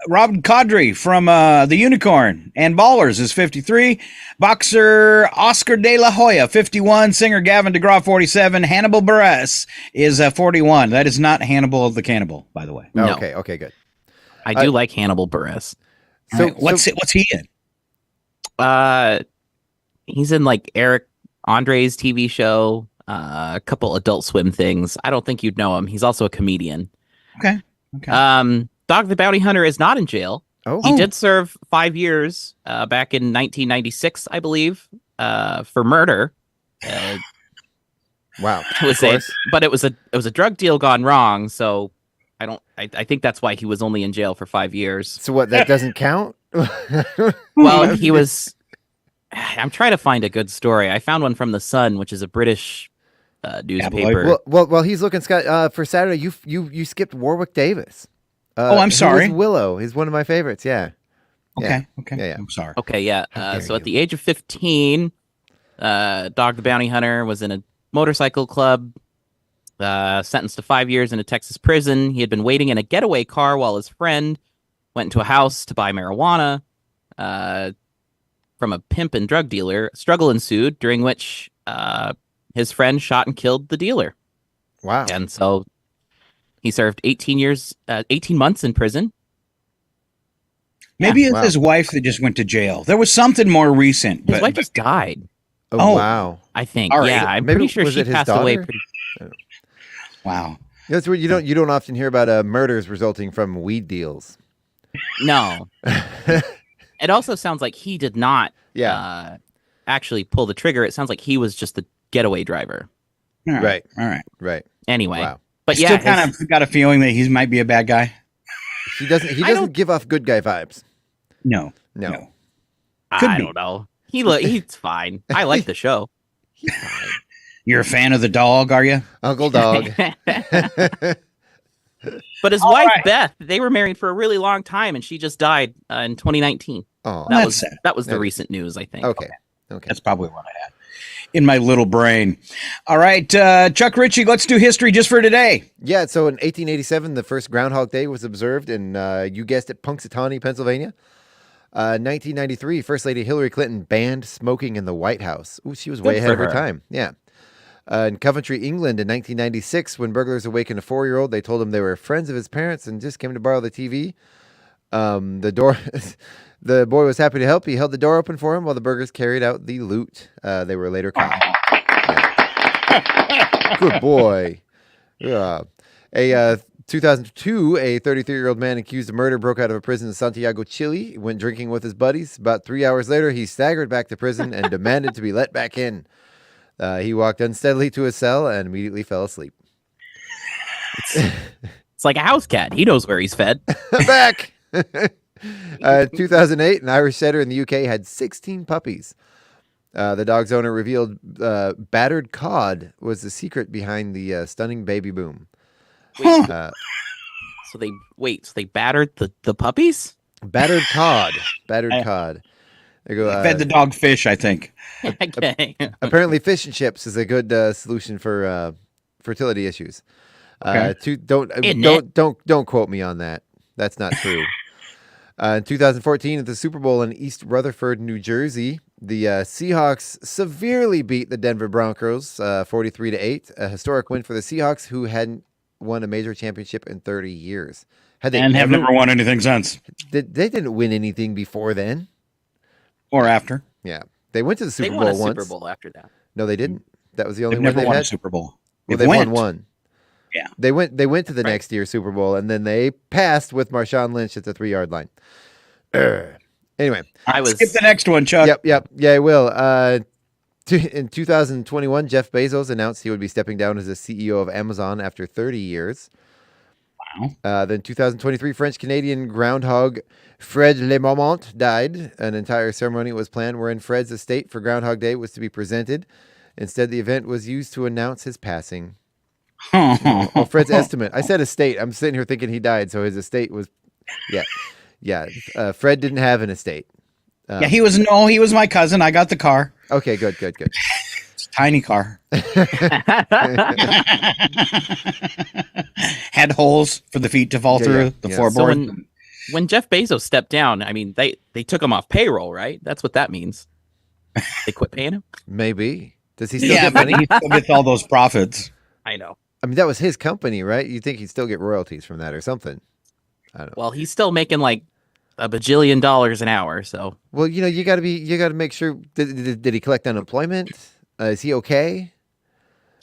Caudry from The Unicorn and Ballers is 53. Boxer Oscar De La Hoya, 51. Singer Gavin DeGraw, 47. Hannibal Buress is 41. That is not Hannibal the Cannibal, by the way. No. Okay, good. I do like Hannibal Buress. So what's he in? He's in like Eric Andre's TV show, a couple Adult Swim things. I don't think you'd know him. He's also a comedian. Okay. Dog the Bounty Hunter is not in jail. He did serve 5 years back in 1996, I believe, for murder. Wow. But it was a drug deal gone wrong. So I think that's why he was only in jail for 5 years. So what? That doesn't count. Well, he was. I'm trying to find a good story. I found one from The Sun, which is a British newspaper. Well, he's looking, Scott. For Saturday, you skipped Warwick Davis. I'm sorry. Willow. He's one of my favorites. Yeah. Okay. Yeah. I'm sorry. Okay. Yeah. So at the age of 15, Dog the Bounty Hunter was in a motorcycle club. Sentenced to 5 years in a Texas prison. He had been waiting in a getaway car while his friend went into a house to buy marijuana. From a pimp and drug dealer. A struggle ensued, during which his friend shot and killed the dealer. Wow. And so he served 18 months in prison. Maybe it's his wife that just went to jail. There was something more recent. His wife just died. Oh, wow. I think. All right. Yeah, I'm Maybe pretty sure she passed away. Wow. That's what you don't often hear about murders resulting from weed deals. No. It also sounds like he did not actually pull the trigger. It sounds like he was just the getaway driver. All Right. right. Anyway. Wow. But I still kind of got a feeling that he might be a bad guy. He doesn't give off good guy vibes. No. I don't know. He's fine. I like the show. He's fine. You're a fan of the dog, are you? Uncle Dog. But his wife, Beth, they were married for a really long time, and she just died in 2019. Oh, that was the recent news, I think. Okay. That's probably what I had in my little brain. All right, Chuck Ritchie, let's do history just for today. Yeah, so in 1887, the first Groundhog Day was observed in, you guessed it, Punxsutawney, Pennsylvania. 1993, First Lady Hillary Clinton banned smoking in the White House. Ooh, she was way ahead of her time. Yeah. In Coventry, England, in 1996, when burglars awakened a 4-year-old, they told him they were friends of his parents and just came to borrow the TV. The boy was happy to help. He held the door open for him while the burglars carried out the loot. They were later caught. Good boy. Yeah. 2002, a 33-year-old man accused of murder broke out of a prison in Santiago, Chile. He went drinking with his buddies. About 3 hours later, he staggered back to prison and demanded to be let back in. He walked unsteadily to his cell and immediately fell asleep. It's like a house cat. He knows where he's fed. Back! 2008, an Irish setter in the UK had 16 puppies. The dog's owner revealed battered cod was the secret behind the stunning baby boom. Wait, so they battered the puppies? Battered cod. Cod. There you go. Fed the dog fish, I think. Okay. Apparently, fish and chips is a good solution for fertility issues. Okay. Don't quote me on that. That's not true. In 2014, at the Super Bowl in East Rutherford, New Jersey, the Seahawks severely beat the Denver Broncos 43-8. A historic win for the Seahawks, who hadn't won a major championship in 30 years. Have never won anything since. They didn't win anything before then. Or after. Yeah. They went to the Super Bowl once. They won a Super Bowl after that. No, they didn't. That was the only They've one never they've won had. a Super Bowl. Well, they won one. Yeah. They went to the next year's Super Bowl, and then they passed with Marshawn Lynch at the 3-yard line. Anyway. Skip the next one, Chuck. Yep. Yeah, I will. In 2021, Jeff Bezos announced he would be stepping down as the CEO of Amazon after 30 years. Wow. Then 2023, French-Canadian groundhog Fred Le Moment died. An entire ceremony was planned wherein Fred's estate for Groundhog Day was to be presented. Instead, the event was used to announce his passing. Fred's estimate. I said estate. I'm sitting here thinking he died, so his estate was... Yeah. Fred didn't have an estate. He was my cousin. I got the car. Okay, good. It's a tiny car. Had holes for the feet to fall through the floorboard. So when Jeff Bezos stepped down, I mean, they took him off payroll, right? That's what that means. They quit paying him? Maybe. Does he still get money? He still gets all those profits. I know. I mean, that was his company, right? You'd think he'd still get royalties from that or something. I don't know. Well, he's still making like $1 bajillion an hour, so. Well, you got to make sure. Did he collect unemployment? Is he okay?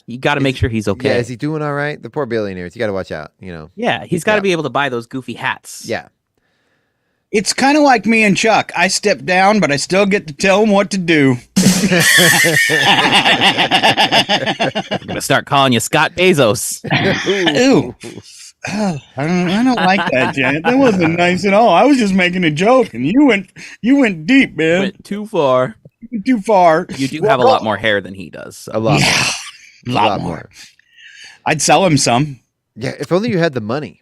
You got to make sure he's okay. Yeah, is he doing all right? The poor billionaires. You got to watch out. Yeah, he's got to be able to buy those goofy hats. Yeah. It's kind of like me and Chuck. I step down, but I still get to tell him what to do. I'm gonna start calling you Scott Bezos. Ooh. I don't like that, Janet. That wasn't nice at all. I was just making a joke, and you went deep, man. Went too far. Too far. You do have a lot more hair than he does. So. A lot more. I'd sell him some. Yeah, if only you had the money.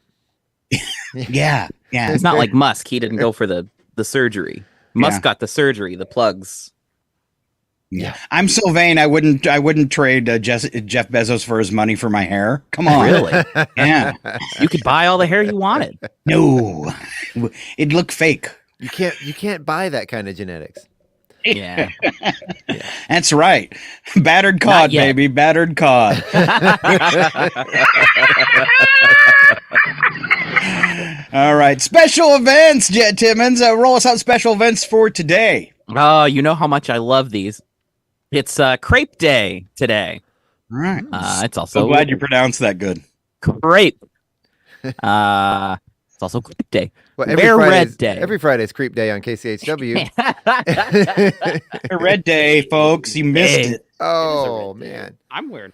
Yeah. It's not like Musk. He didn't go for the surgery. Musk got the surgery, the plugs. Yeah, I'm so vain. I wouldn't trade Jeff Bezos for his money for my hair. Come on, really? Yeah, you could buy all the hair you wanted. No, it'd look fake. You can't buy that kind of genetics. Yeah. That's right. Battered cod, baby. Battered cod. All right. Special events, Jet Timmons. Roll us out special events for today. Oh, you know how much I love these. It's Crepe Day today. All right. It's also... So glad you pronounced that good. Crepe. It's also Crepe Day. Well, Wear Red Day. Every Friday is Creep Day on KCHW. Red Day, folks. You missed it. Oh, man. I'm wearing.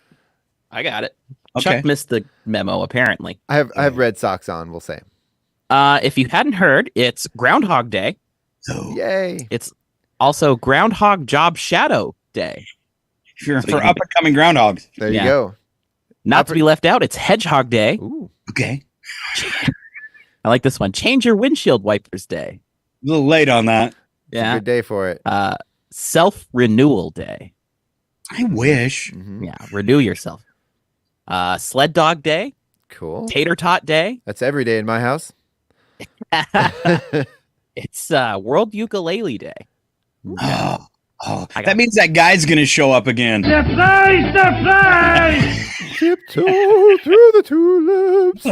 I got it. Okay. Chuck missed the memo, apparently. I have red socks on, we'll say. If you hadn't heard, it's Groundhog Day. Yay. It's also Groundhog Job Shadow Day. For up-and-coming groundhogs. There you go. Not to be left out, it's Hedgehog Day. Ooh. Okay. I like this one. Change your windshield wipers day. A little late on that. It's a good day for it. Self-renewal day. I wish. Yeah, renew yourself. Sled Dog Day. Cool. Tater Tot Day. That's every day in my house. It's World Ukulele Day. Oh, that means that guy's going to show up again. Tiptoe through the tulips.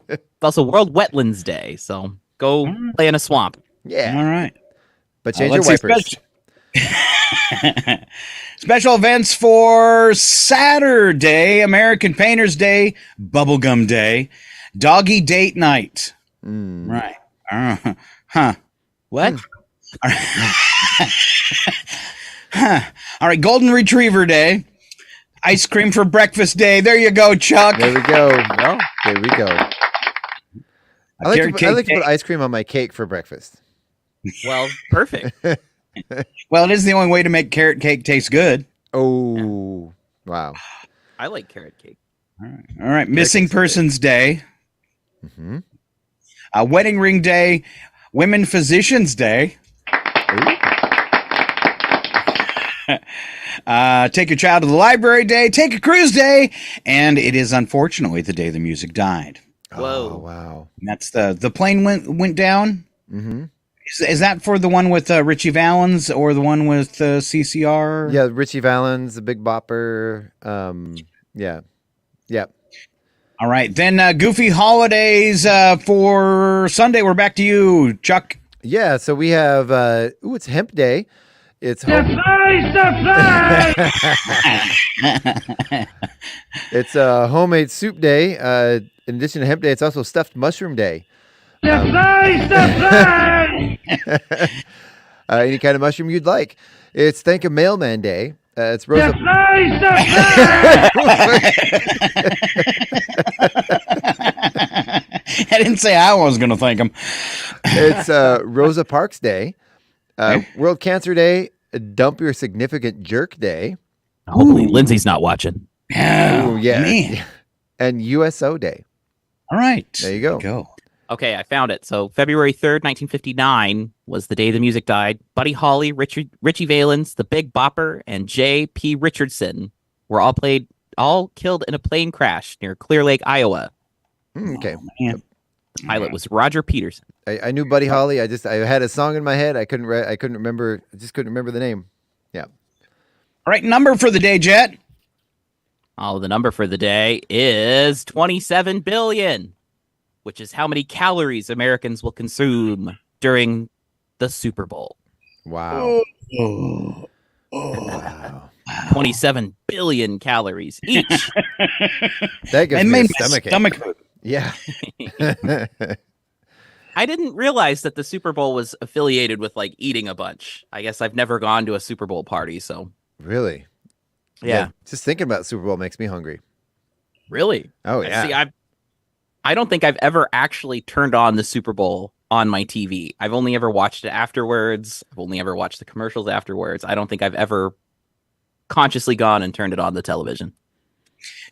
It's also World Wetlands Day, so go play in a swamp. Yeah. All right. But change your wipers. Special events for Saturday: American Painters Day, Bubblegum Day, Doggy Date Night. Right. What? All right. Golden Retriever Day, Ice Cream for Breakfast Day. There you go, Chuck. There we go. There we go. I like to put ice cream on my cake for breakfast. Well, perfect. Well, it is the only way to make carrot cake taste good. Oh, wow. I like carrot cake. All right. Missing Persons Day. Wedding Ring Day, Women Physicians Day. Take your child to the library day, take a cruise day, and it is unfortunately the day the music died. Whoa. Oh, wow. And that's the plane went down. Mm-hmm. Is that for the one with Richie Valens or the one with CCR? Yeah, Richie Valens, the Big Bopper. Yeah. All right. Then Goofy Holidays for Sunday. We're back to you, Chuck. Yeah, so we have, it's Hemp Day. It's it's homemade soup day. In addition to Hemp Day, it's also Stuffed Mushroom Day. Any kind of mushroom you'd like. It's Thank a Mailman Day. It's Rosa. I didn't say I was going to thank him. It's Rosa Parks Day. World Cancer Day. Dump Your Significant Jerk Day. Hopefully Lindsay's not watching. Oh, yeah. Man. And USO Day. All right. There you go. Okay, I found it. So February 3rd, 1959 was the day the music died. Buddy Holly, Richie Valens, the Big Bopper, and J.P. Richardson were all killed in a plane crash near Clear Lake, Iowa. Okay. The pilot was Roger Peterson. I knew Buddy Holly. I had a song in my head. I couldn't remember. I just couldn't remember the name. Yeah. All right. Number for the day, Jet. Oh, the number for the day is 27 billion, which is how many calories Americans will consume during the Super Bowl. Wow. Wow. 27 billion calories each. That gives me a stomach hurt. Yeah. I didn't realize that the Super Bowl was affiliated with like eating a bunch. I guess I've never gone to a Super Bowl party, so. Really? Yeah. Just thinking about Super Bowl makes me hungry. Really? Oh, yeah. See, I don't think I've ever actually turned on the Super Bowl on my TV. I've only ever watched it afterwards. I've only ever watched the commercials afterwards. I don't think I've ever consciously gone and turned it on the television.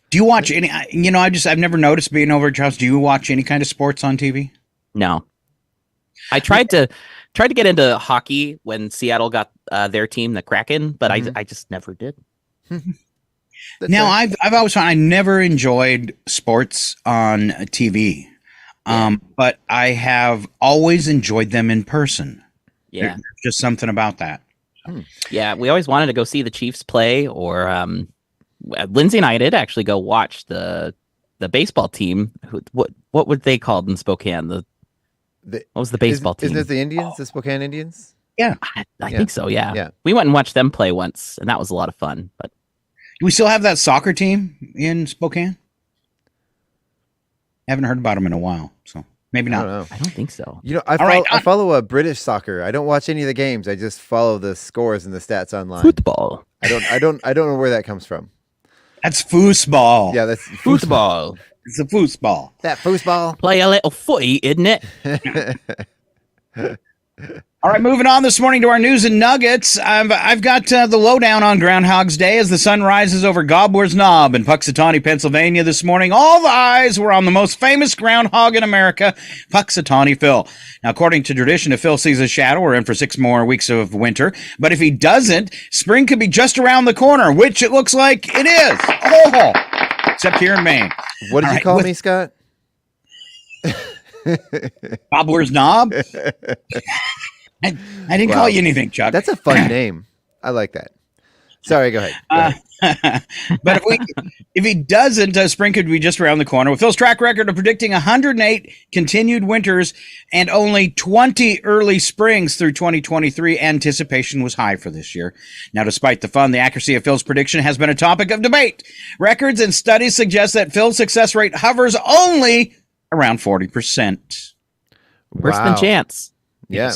Do you watch any, I've never noticed being over at your house. Do you watch any kind of sports on TV? No. I tried to get into hockey when Seattle got their team, the Kraken, but I just never did. Now, I've always found I never enjoyed sports on TV, but I have always enjoyed them in person. Yeah. There's just something about that. Yeah, we always wanted to go see the Chiefs play, or Lindsay and I did actually go watch the baseball team. What were they called in Spokane? What was the baseball team? Isn't it the Indians, the Spokane Indians? Yeah, I think so. Yeah. We went and watched them play once, and that was a lot of fun. But Do we still have that soccer team in Spokane? Haven't heard about them in a while, so maybe not. I don't think so. You know, I follow British soccer. I don't watch any of the games. I just follow the scores and the stats online. Football. I don't know where that comes from. That's foosball. Yeah, that's Football. It's a foosball. That foosball. Play a little footy, isn't it? All right, moving on this morning to our news and nuggets. I've got the lowdown on Groundhog's Day as the sun rises over Gobbler's Knob in Puxatawney, Pennsylvania this morning. All the eyes were on the most famous groundhog in America, Puxatawney Phil. Now, according to tradition, if Phil sees a shadow, we're in for 6 more weeks of winter. But if he doesn't, spring could be just around the corner, which it looks like it is. Oh, except here in Maine. What did you call me, Scott? Gobbler's Knob? I didn't call you anything, Chuck. That's a fun name. I like that. Sorry, go ahead. But if he doesn't, spring could be just around the corner. With Phil's track record of predicting 108 continued winters and only 20 early springs through 2023, anticipation was high for this year. Now, despite the fun, the accuracy of Phil's prediction has been a topic of debate. Records and studies suggest that Phil's success rate hovers only around 40%. Worse than chance. Yeah.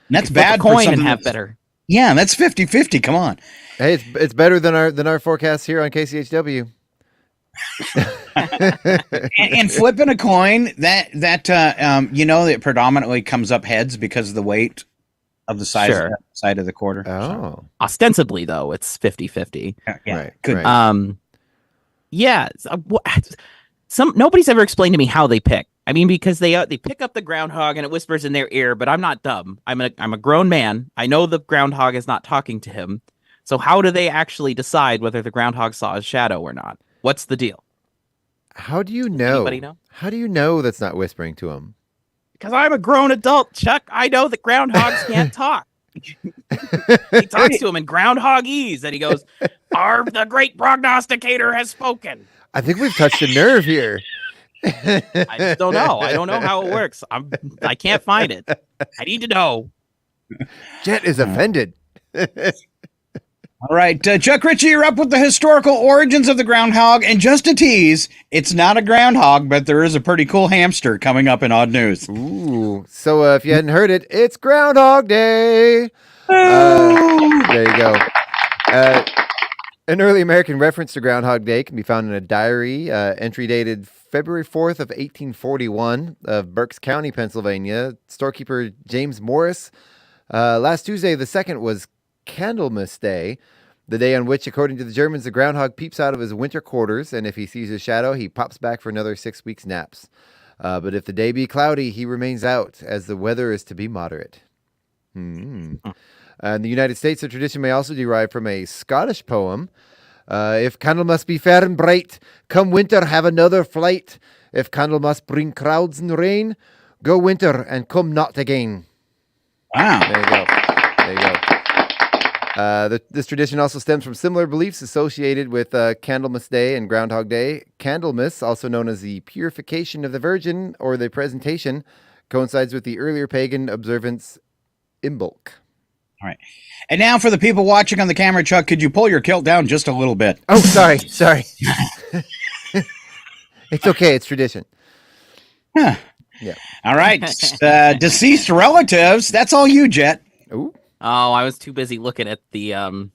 And that's bad for something and have better. Yeah, that's 50-50. Come on. Hey, it's better than our forecast here on KCHW. and flipping a coin that it predominantly comes up heads because of the weight of the side of the quarter. Oh, ostensibly though, it's 50-50. Yeah, right. Good. Right. Yeah. Nobody's ever explained to me how they pick. I mean, because they pick up the groundhog and it whispers in their ear, but I'm not dumb. I'm a grown man. I know the groundhog is not talking to him. So how do they actually decide whether the groundhog saw his shadow or not? What's the deal? How do you know? Anybody know? How do you know that's not whispering to him? Because I'm a grown adult, Chuck. I know that groundhogs can't talk. He talks to him in groundhogese, and he goes, the great prognosticator has spoken. I think we've touched a nerve here. I just don't know. I don't know how it works. I can't find it. I need to know. Jet is offended. All right, Chuck Ritchie, you're up with the historical origins of the groundhog. And just a tease, it's not a groundhog, but there is a pretty cool hamster coming up in Odd News. Ooh. So if you hadn't heard it, it's Groundhog Day. There you go. An early American reference to Groundhog Day can be found in a diary entry dated February 4th of 1841 of Berks County, Pennsylvania. Storekeeper James Morris. Last Tuesday, the 2nd, was Candlemas Day, the day on which, according to the Germans, the groundhog peeps out of his winter quarters, and if he sees his shadow, he pops back for another 6 weeks' naps. But if the day be cloudy, he remains out, as the weather is to be moderate. In the United States, the tradition may also derive from a Scottish poem. If Candlemas be fair and bright, come winter have another flight. If Candlemas bring crowds and rain, go winter and come not again. Wow. There you go. This tradition also stems from similar beliefs associated with Candlemas Day and Groundhog Day. Candlemas, also known as the purification of the Virgin or the presentation, coincides with the earlier pagan observance Imbolc. All right. And now for the people watching on the camera, Chuck, could you pull your kilt down just a little bit? Oh, sorry. It's okay. It's tradition. Huh. Yeah. All right. Deceased relatives. That's all you, Jet. Ooh. Oh, I was too busy looking at the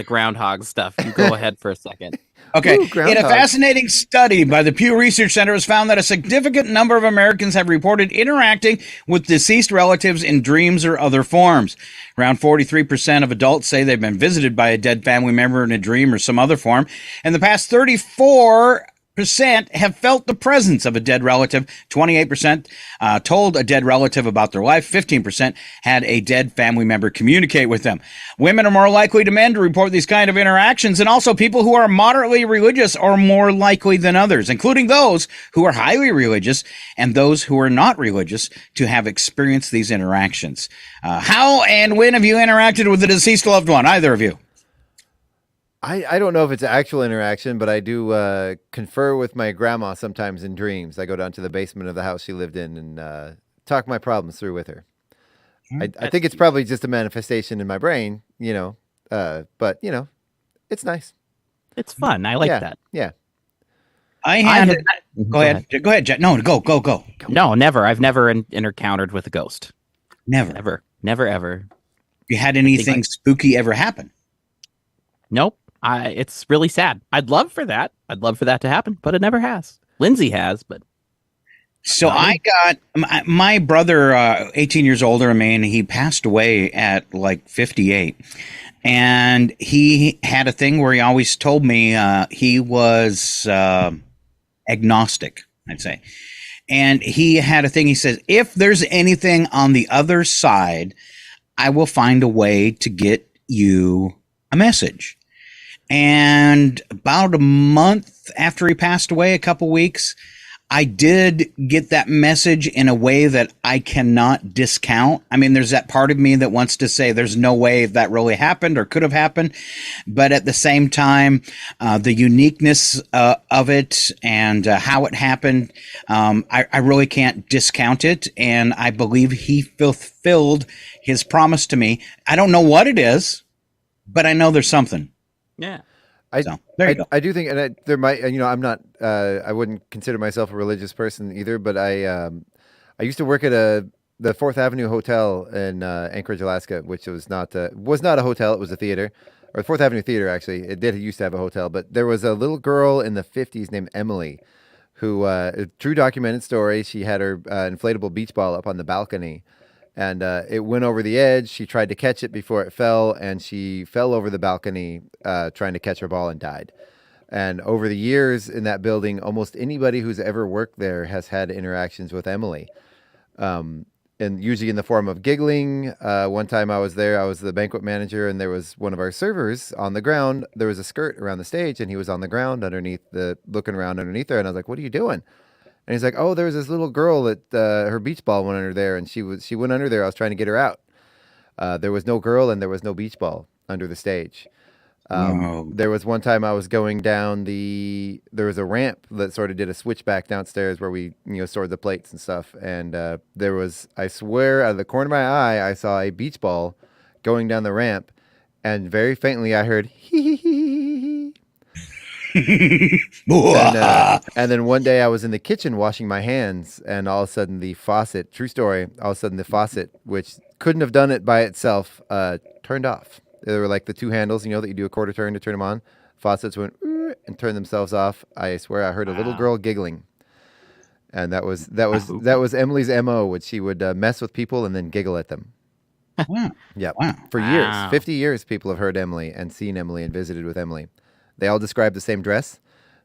groundhog stuff. You go ahead for a second. Okay. Ooh, In a fascinating study by the Pew Research Center, has found that a significant number of Americans have reported interacting with deceased relatives in dreams or other forms. Around 43% of adults say they've been visited by a dead family member in a dream or some other form. In the past 34% have felt the presence of a dead relative. 28% told a dead relative about their life. 15% had a dead family member communicate with them. Women are more likely than men to report these kind of interactions, and also people who are moderately religious are more likely than others, including those who are highly religious and those who are not religious, to have experienced these interactions. How and when have you interacted with a deceased loved one, either of you? I don't know if it's an actual interaction, but I do confer with my grandma sometimes in dreams. I go down to the basement of the house she lived in and talk my problems through with her. I think it's probably just a manifestation in my brain, but, it's nice. it's fun. I like that. Yeah. I had. Go ahead. Go ahead, Jet. No, go. No, never. I've never encountered with a ghost. Never, ever. You had anything spooky ever happen? Nope. It's really sad. I'd love for that. I'd love for that to happen, but it never has. Lindsay has, but. So I got my brother, 18 years older than me, and he passed away at like 58. And he had a thing where he always told me he was agnostic, I'd say. And he had a thing, he says, if there's anything on the other side, I will find a way to get you a message. And about a month after he passed away, a couple weeks, I did get that message in a way that I cannot discount. I mean, there's that part of me that wants to say there's no way that really happened or could have happened. But at the same time, the uniqueness of it and how it happened, I really can't discount it. And I believe he fulfilled his promise to me. I don't know what it is, but I know there's something. Yeah. I do think, and there might, I'm not, I wouldn't consider myself a religious person either, but I used to work at the Fourth Avenue Hotel in Anchorage, Alaska, which was not a hotel, it was a theater, or Fourth Avenue Theater, actually. It used to have a hotel, but there was a little girl in the 50s named Emily, who, a true documented story, she had her inflatable beach ball up on the balcony. And it went over the edge. She tried to catch it before it fell, and she fell over the balcony trying to catch her ball and died. And over the years in that building, almost anybody who's ever worked there has had interactions with Emily, and usually in the form of giggling. One time I was there, I was the banquet manager, and there was one of our servers on the ground. There was a skirt around the stage, and he was on the ground looking around underneath there. And I was like, "What are you doing?" And he's like, "Oh, there was this little girl that her beach ball went under there, and she went under there. I was trying to get her out. There was no girl, and there was no beach ball under the stage." There was one time I was going down there was a ramp that sort of did a switchback downstairs where we stored the plates and stuff, and there was, I swear, out of the corner of my eye, I saw a beach ball going down the ramp, and very faintly I heard hee hee hee. And then one day I was in the kitchen washing my hands, and all of a sudden the faucet, true story, which couldn't have done it by itself, turned off. There were like the two handles, that you do a quarter turn to turn them on. Faucets went and turned themselves off. I swear I heard a little girl giggling. And that was Emily's MO, which she would mess with people and then giggle at them. Yeah. Wow. For years, 50 years, people have heard Emily and seen Emily and visited with Emily. They all describe the same dress.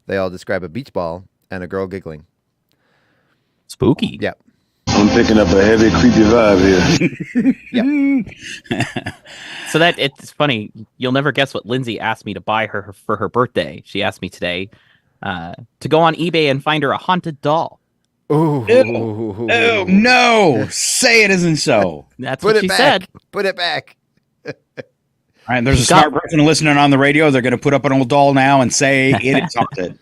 They all describe a beach ball and a girl giggling. Spooky. Yeah. I'm picking up a heavy, creepy vibe here. Yep. So that it's funny. You'll never guess what Lindsay asked me to buy her for her birthday. She asked me today to go on eBay and find her a haunted doll. Oh no! Say it isn't so. That's what she said. Put it back. All right, there's a smart person listening on the radio. They're going to put up an old doll now and say it is haunted.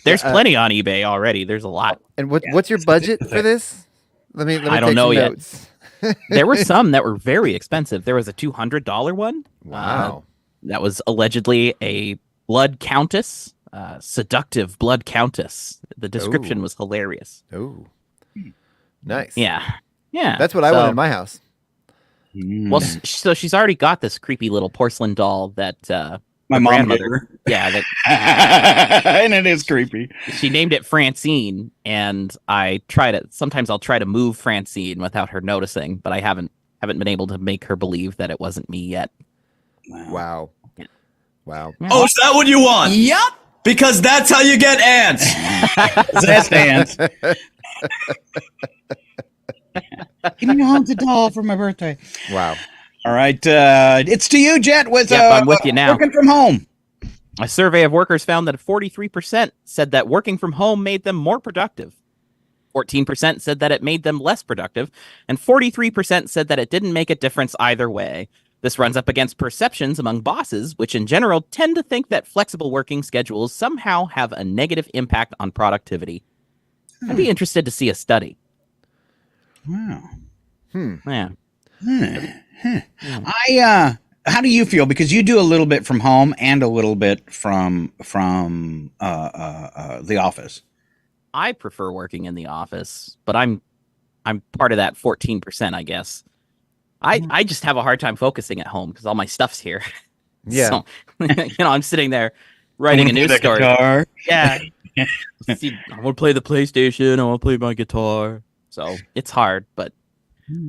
There's plenty on eBay already. There's a lot. And what's your budget for this? Let me I don't know yet. Notes. There were some that were very expensive. There was a $200 one. Wow. That was allegedly a blood countess, seductive blood countess. The description was hilarious. Oh, nice. Yeah. Yeah. That's what I want in my house. Well, so she's already got this creepy little porcelain doll that my mom made her. Yeah, that and it is creepy. She named it Francine, and sometimes I'll try to move Francine without her noticing, but I haven't been able to make her believe that it wasn't me yet. Wow. Yeah. Wow. Oh, is that what you want? Yep. Because that's how you get ants. That's ants. Give me a haunted doll for my birthday. Wow. All right. It's to you, Jet, I'm with you now. Working from home. A survey of workers found that 43% said that working from home made them more productive. 14% said that it made them less productive. And 43% said that it didn't make a difference either way. This runs up against perceptions among bosses, which in general tend to think that flexible working schedules somehow have a negative impact on productivity. I'd be interested to see a study. Wow. Yeah. How do you feel? Because you do a little bit from home and a little bit from the office. I prefer working in the office, but I'm part of that 14%, I guess. I just have a hard time focusing at home because all my stuff's here. Yeah. So, I'm sitting there writing a news story. Guitar. Yeah. See, I want to play the PlayStation. I want to play my guitar. So it's hard, but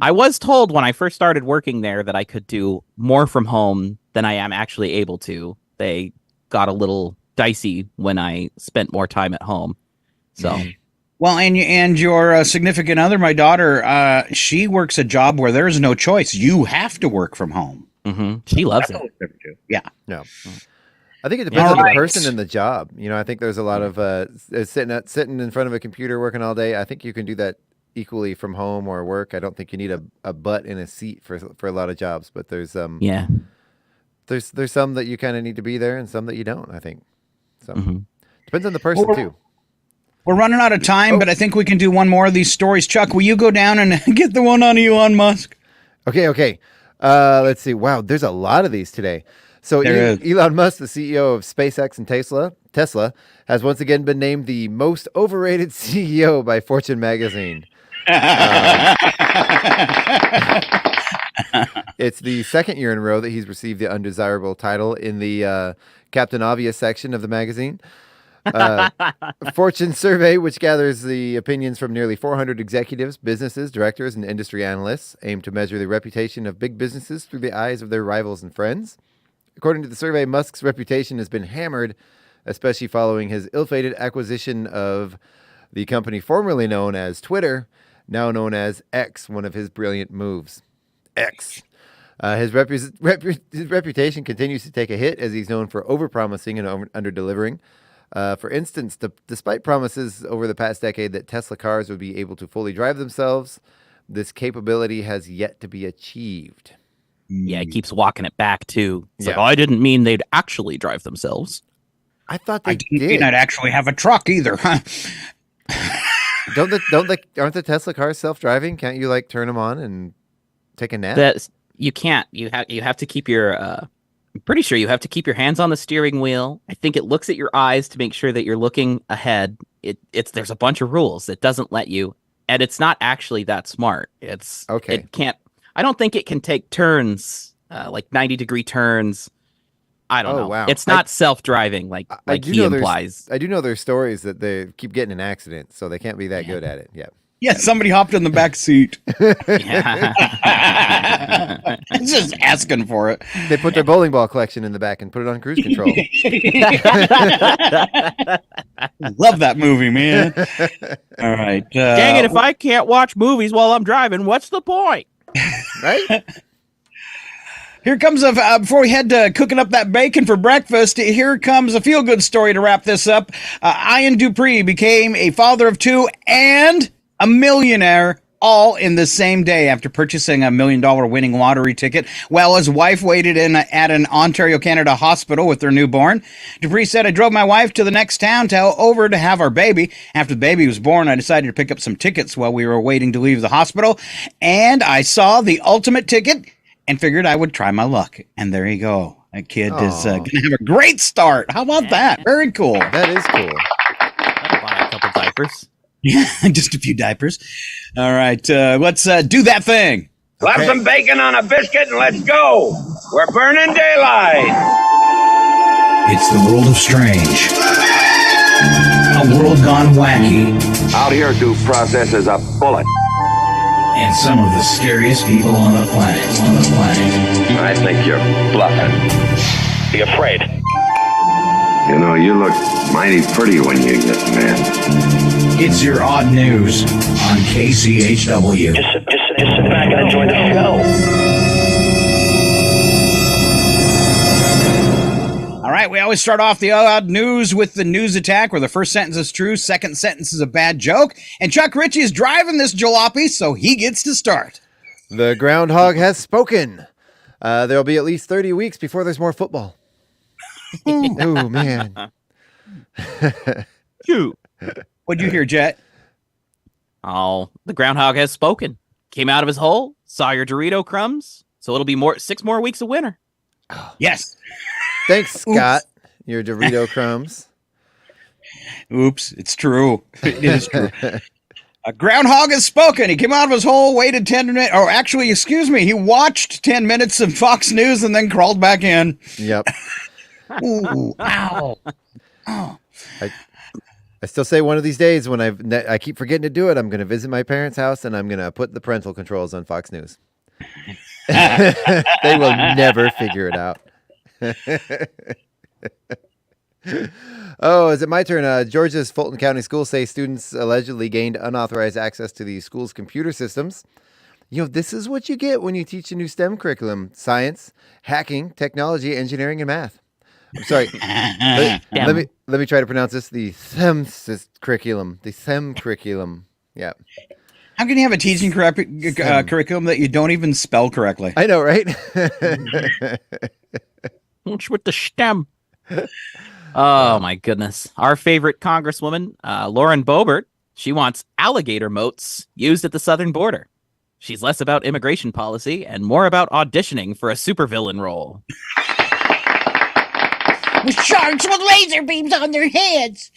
I was told when I first started working there that I could do more from home than I am actually able to. They got a little dicey when I spent more time at home. So, well, and your significant other, my daughter, she works a job where there is no choice. You have to work from home. Mm-hmm. She loves it. Yeah. No. I think it depends on the person and the job. I think there's a lot of sitting in front of a computer working all day. I think you can do that equally from home or work. I don't think you need a butt in a seat for a lot of jobs, but there's some that you kind of need to be there and some that you don't, I think. So depends on the person too. We're running out of time, but I think we can do one more of these stories. Chuck, will you go down and get the one on Elon Musk? Okay. Let's see. Wow, there's a lot of these today. So Elon Musk, the CEO of SpaceX and Tesla, has once again been named the most overrated CEO by Fortune magazine. It's the second year in a row that he's received the undesirable title in the Captain Obvious section of the magazine. Fortune survey, which gathers the opinions from nearly 400 executives, businesses, directors, and industry analysts, aim to measure the reputation of big businesses through the eyes of their rivals and friends. According to the survey, Musk's reputation has been hammered, especially following his ill-fated acquisition of the company formerly known as Twitter, now known as X, one of his brilliant moves. X. His reputation continues to take a hit as he's known for overpromising and under-delivering. For instance, despite promises over the past decade that Tesla cars would be able to fully drive themselves, this capability has yet to be achieved. Yeah, he keeps walking it back, too. It's like, I didn't mean they'd actually drive themselves. I thought they didn't did. mean I'd actually have a truck either, huh? Aren't the Tesla cars self-driving? Can't you, turn them on and take a nap? You can't. You have to keep your... I'm pretty sure you have to keep your hands on the steering wheel. I think it looks at your eyes to make sure that you're looking ahead. There's a bunch of rules. It doesn't let you, and it's not actually that smart. It's okay. It can't. I don't think it can take turns, 90-degree turns. I don't know. Wow. It's not self-driving like he implies. I do know there's stories that they keep getting in accidents, so they can't be that good at it. Yeah. Yeah, somebody hopped in the back seat. Just asking for it. They put their bowling ball collection in the back and put it on cruise control. Love that movie, man. All right. Dang it, if I can't watch movies while I'm driving, what's the point? Right? Here comes before we head to cooking up that bacon for breakfast, here comes a feel-good story to wrap this up. Ian Dupree became a father of two and a millionaire all in the same day after purchasing a $1 million winning lottery ticket while his wife waited in at an Ontario, Canada hospital with their newborn. Dupree said, I drove my wife to the next town over to have our baby. After the baby was born, I decided to pick up some tickets while we were waiting to leave the hospital. And I saw the ultimate ticket and figured I would try my luck. And there you go. That kid is going to have a great start. How about that? Very cool. That is cool. I'll buy a couple diapers. Yeah, just a few diapers. All right, let's do that thing. Slap some bacon on a biscuit and let's go. We're burning daylight. It's the world of strange. A world gone wacky. Out here, due process is a bullet. And some of the scariest people on the planet. I think you're bluffing. Be afraid. You know, you look mighty pretty when you get mad. It's your odd news on KCHW. Just sit back and enjoy the show. All right, we always start off the odd news with the news attack, where the first sentence is true, second sentence is a bad joke. And Chuck Ritchie is driving this jalopy, so he gets to start. The groundhog has spoken. There'll be at least 30 weeks before there's more football. Oh, man. What'd you hear, Jet? Oh, the groundhog has spoken. Came out of his hole, saw your Dorito crumbs, so it'll be 6 more weeks of winter. Yes. Thanks, Scott. Your Dorito crumbs. Oops, it's true. It is true. A groundhog has spoken. He came out of his hole, waited 10 minutes. Oh, actually, excuse me. He watched 10 minutes of Fox News and then crawled back in. Yep. Ooh, ow. Oh. I still say one of these days when I keep forgetting to do it, I'm going to visit my parents' house and I'm going to put the parental controls on Fox News. They will never figure it out. Oh, is it my turn? Georgia's Fulton County schools say students allegedly gained unauthorized access to the school's computer systems. You know, this is what you get when you teach a new STEM curriculum: science, hacking, technology, engineering, and math. I'm sorry. let me try to pronounce this. The STEM curriculum. The STEM curriculum. Yeah. How can you have a teaching curriculum that you don't even spell correctly? I know, right? What's with the STEM? Oh, my goodness. Our favorite Congresswoman, Lauren Boebert, she wants alligator moats used at the southern border. She's less about immigration policy and more about auditioning for a supervillain role. With sharks with laser beams on their heads.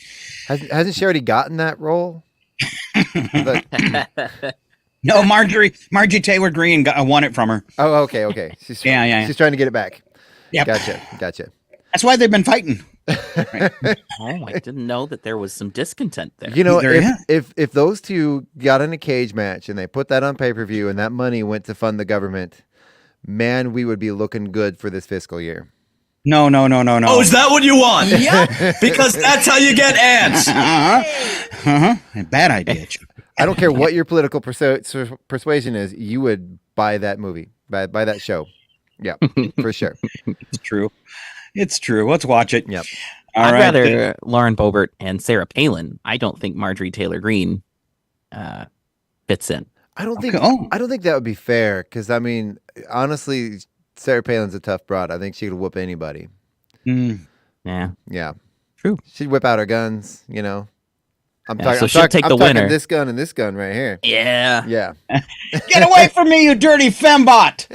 Hasn't she already gotten that role? No, Marjorie Taylor Greene won it from her. Oh, okay. She's She's trying to get it back. Yeah. Gotcha. That's why they've been fighting. Right. Oh, I didn't know that there was some discontent there. You know, if those two got in a cage match and they put that on pay-per-view and that money went to fund the government, man, we would be looking good for this fiscal year. No. Oh, is that what you want? Yeah. Because that's how you get ants. Bad idea. I don't care what your political persuasion is. You would buy that movie, buy that show. Yeah, for sure. It's true. Let's watch it. Yep. I'd rather Lauren Boebert and Sarah Palin. I don't think Marjorie Taylor Greene fits in. I don't think that would be fair because, I mean, honestly, Sarah Palin's a tough broad. I think she could whoop anybody. Yeah. True. She'd whip out her guns, you know. I'm she'll take the winner. This gun and this gun right here. Yeah. Get away from me, you dirty fembot.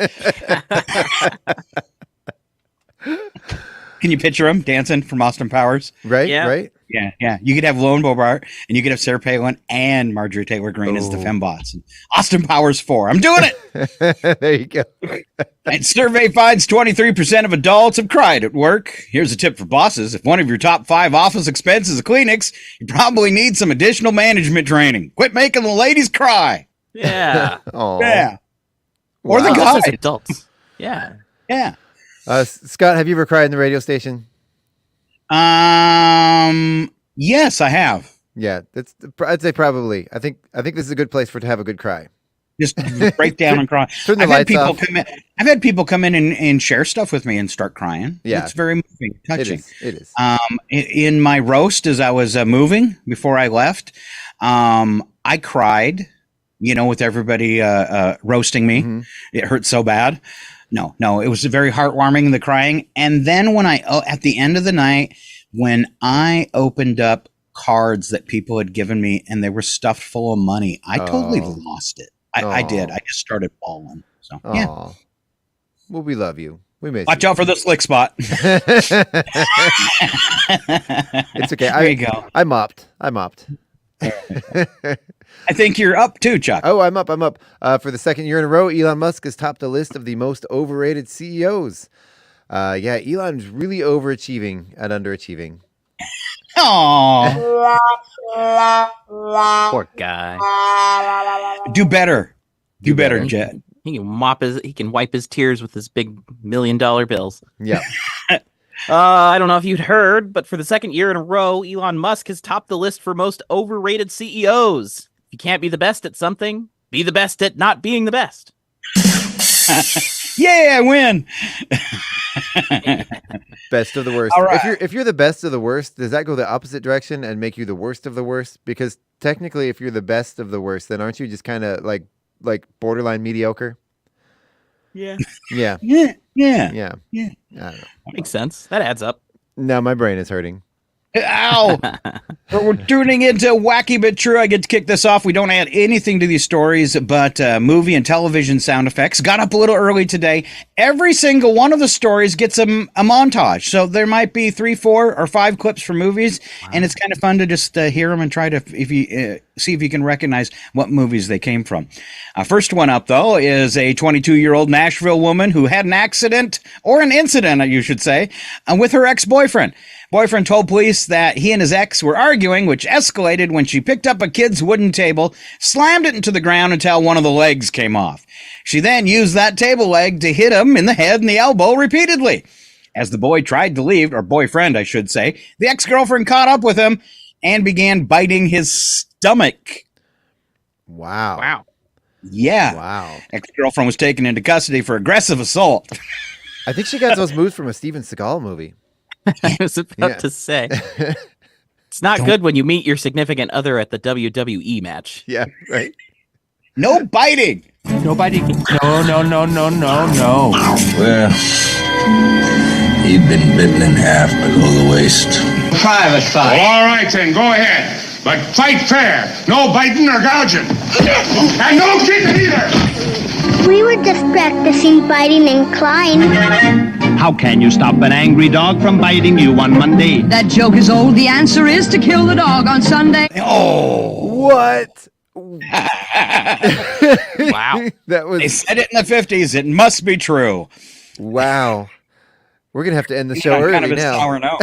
Can you picture him dancing from Austin Powers? Right. Yeah. You could have Lauren Boebert and you could have Sarah Palin and Marjorie Taylor Greene as the fembots. Austin Powers 4. I'm doing it. There you go. And survey finds 23% of adults have cried at work. Here's a tip for bosses. If one of your top 5 office expenses is a Kleenex, you probably need some additional management training. Quit making the ladies cry. Yeah. Yeah. Or the Just as guys. adults. Yeah. Scott, have you ever cried in the radio station? Yes, I have. Yeah, I'd say probably. I think this is a good place to have a good cry. Just break down and cry. Turn the lights off. I've had people come in and share stuff with me and start crying. Yeah, it's very moving, touching. It is. In my roast, as I was moving before I left, I cried. You know, with everybody roasting me, It hurt so bad. No, it was very heartwarming, the crying. And then when at the end of the night, when I opened up cards that people had given me and they were stuffed full of money, I totally lost it. I did. I just started bawling. So, yeah. Well, we love you. We miss Watch you. out for the slick spot. It's okay. There you go. I mopped. I think you're up too, Chuck. Oh, I'm up. For the second year in a row, Elon Musk has topped the list of the most overrated CEOs. Elon's really overachieving and underachieving. Aww. Poor guy. Do better, Jet. He can wipe his tears with his big $1 million bills. Yeah. I don't know if you'd heard, but for the second year in a row, Elon Musk has topped the list for most overrated CEOs. If you can't be the best at something, be the best at not being the best. Yeah, I win. Best of the worst. All right. If you're the best of the worst, does that go the opposite direction and make you the worst of the worst? Because technically, if you're the best of the worst, then aren't you just kind of like borderline mediocre? Yeah. Yeah. Yeah. I don't know. Makes sense. That adds up. No, my brain is hurting. Ow! We're tuning into Wacky But True. I get to kick this off. We don't add anything to these stories but movie and television sound effects. Got up a little early today. Every single one of the stories gets a montage. So there might be 3, 4, or 5 clips from movies, and it's kind of fun to just hear them and try to see if you can recognize what movies they came from. First one up, though, is a 22-year-old Nashville woman who had an accident, or an incident, you should say, with her ex-boyfriend. Boyfriend told police that he and his ex were arguing, which escalated when she picked up a kid's wooden table, slammed it into the ground until one of the legs came off. She then used that table leg to hit him in the head and the elbow repeatedly. As the boy tried to leave, or boyfriend, I should say, the ex-girlfriend caught up with him and began biting his stomach. Wow. Yeah. Wow. Ex-girlfriend was taken into custody for aggressive assault. I think she got those moves from a Steven Seagal movie. I was about to say. It's not good when you meet your significant other at the WWE match. Yeah, right. No biting. No biting. No. Well, he'd been bitten in half below the waist. Private fight. All right, then, go ahead. But fight fair. No biting or gouging. And no kicking either. We were just practicing biting and clawing. How can you stop an angry dog from biting you on Monday? That joke is old. The answer is to kill the dog on Sunday. Oh, what? Wow. That was. They said it in the 50s. It must be true. Wow. We're going to have to end the show early kind of now. Sour note.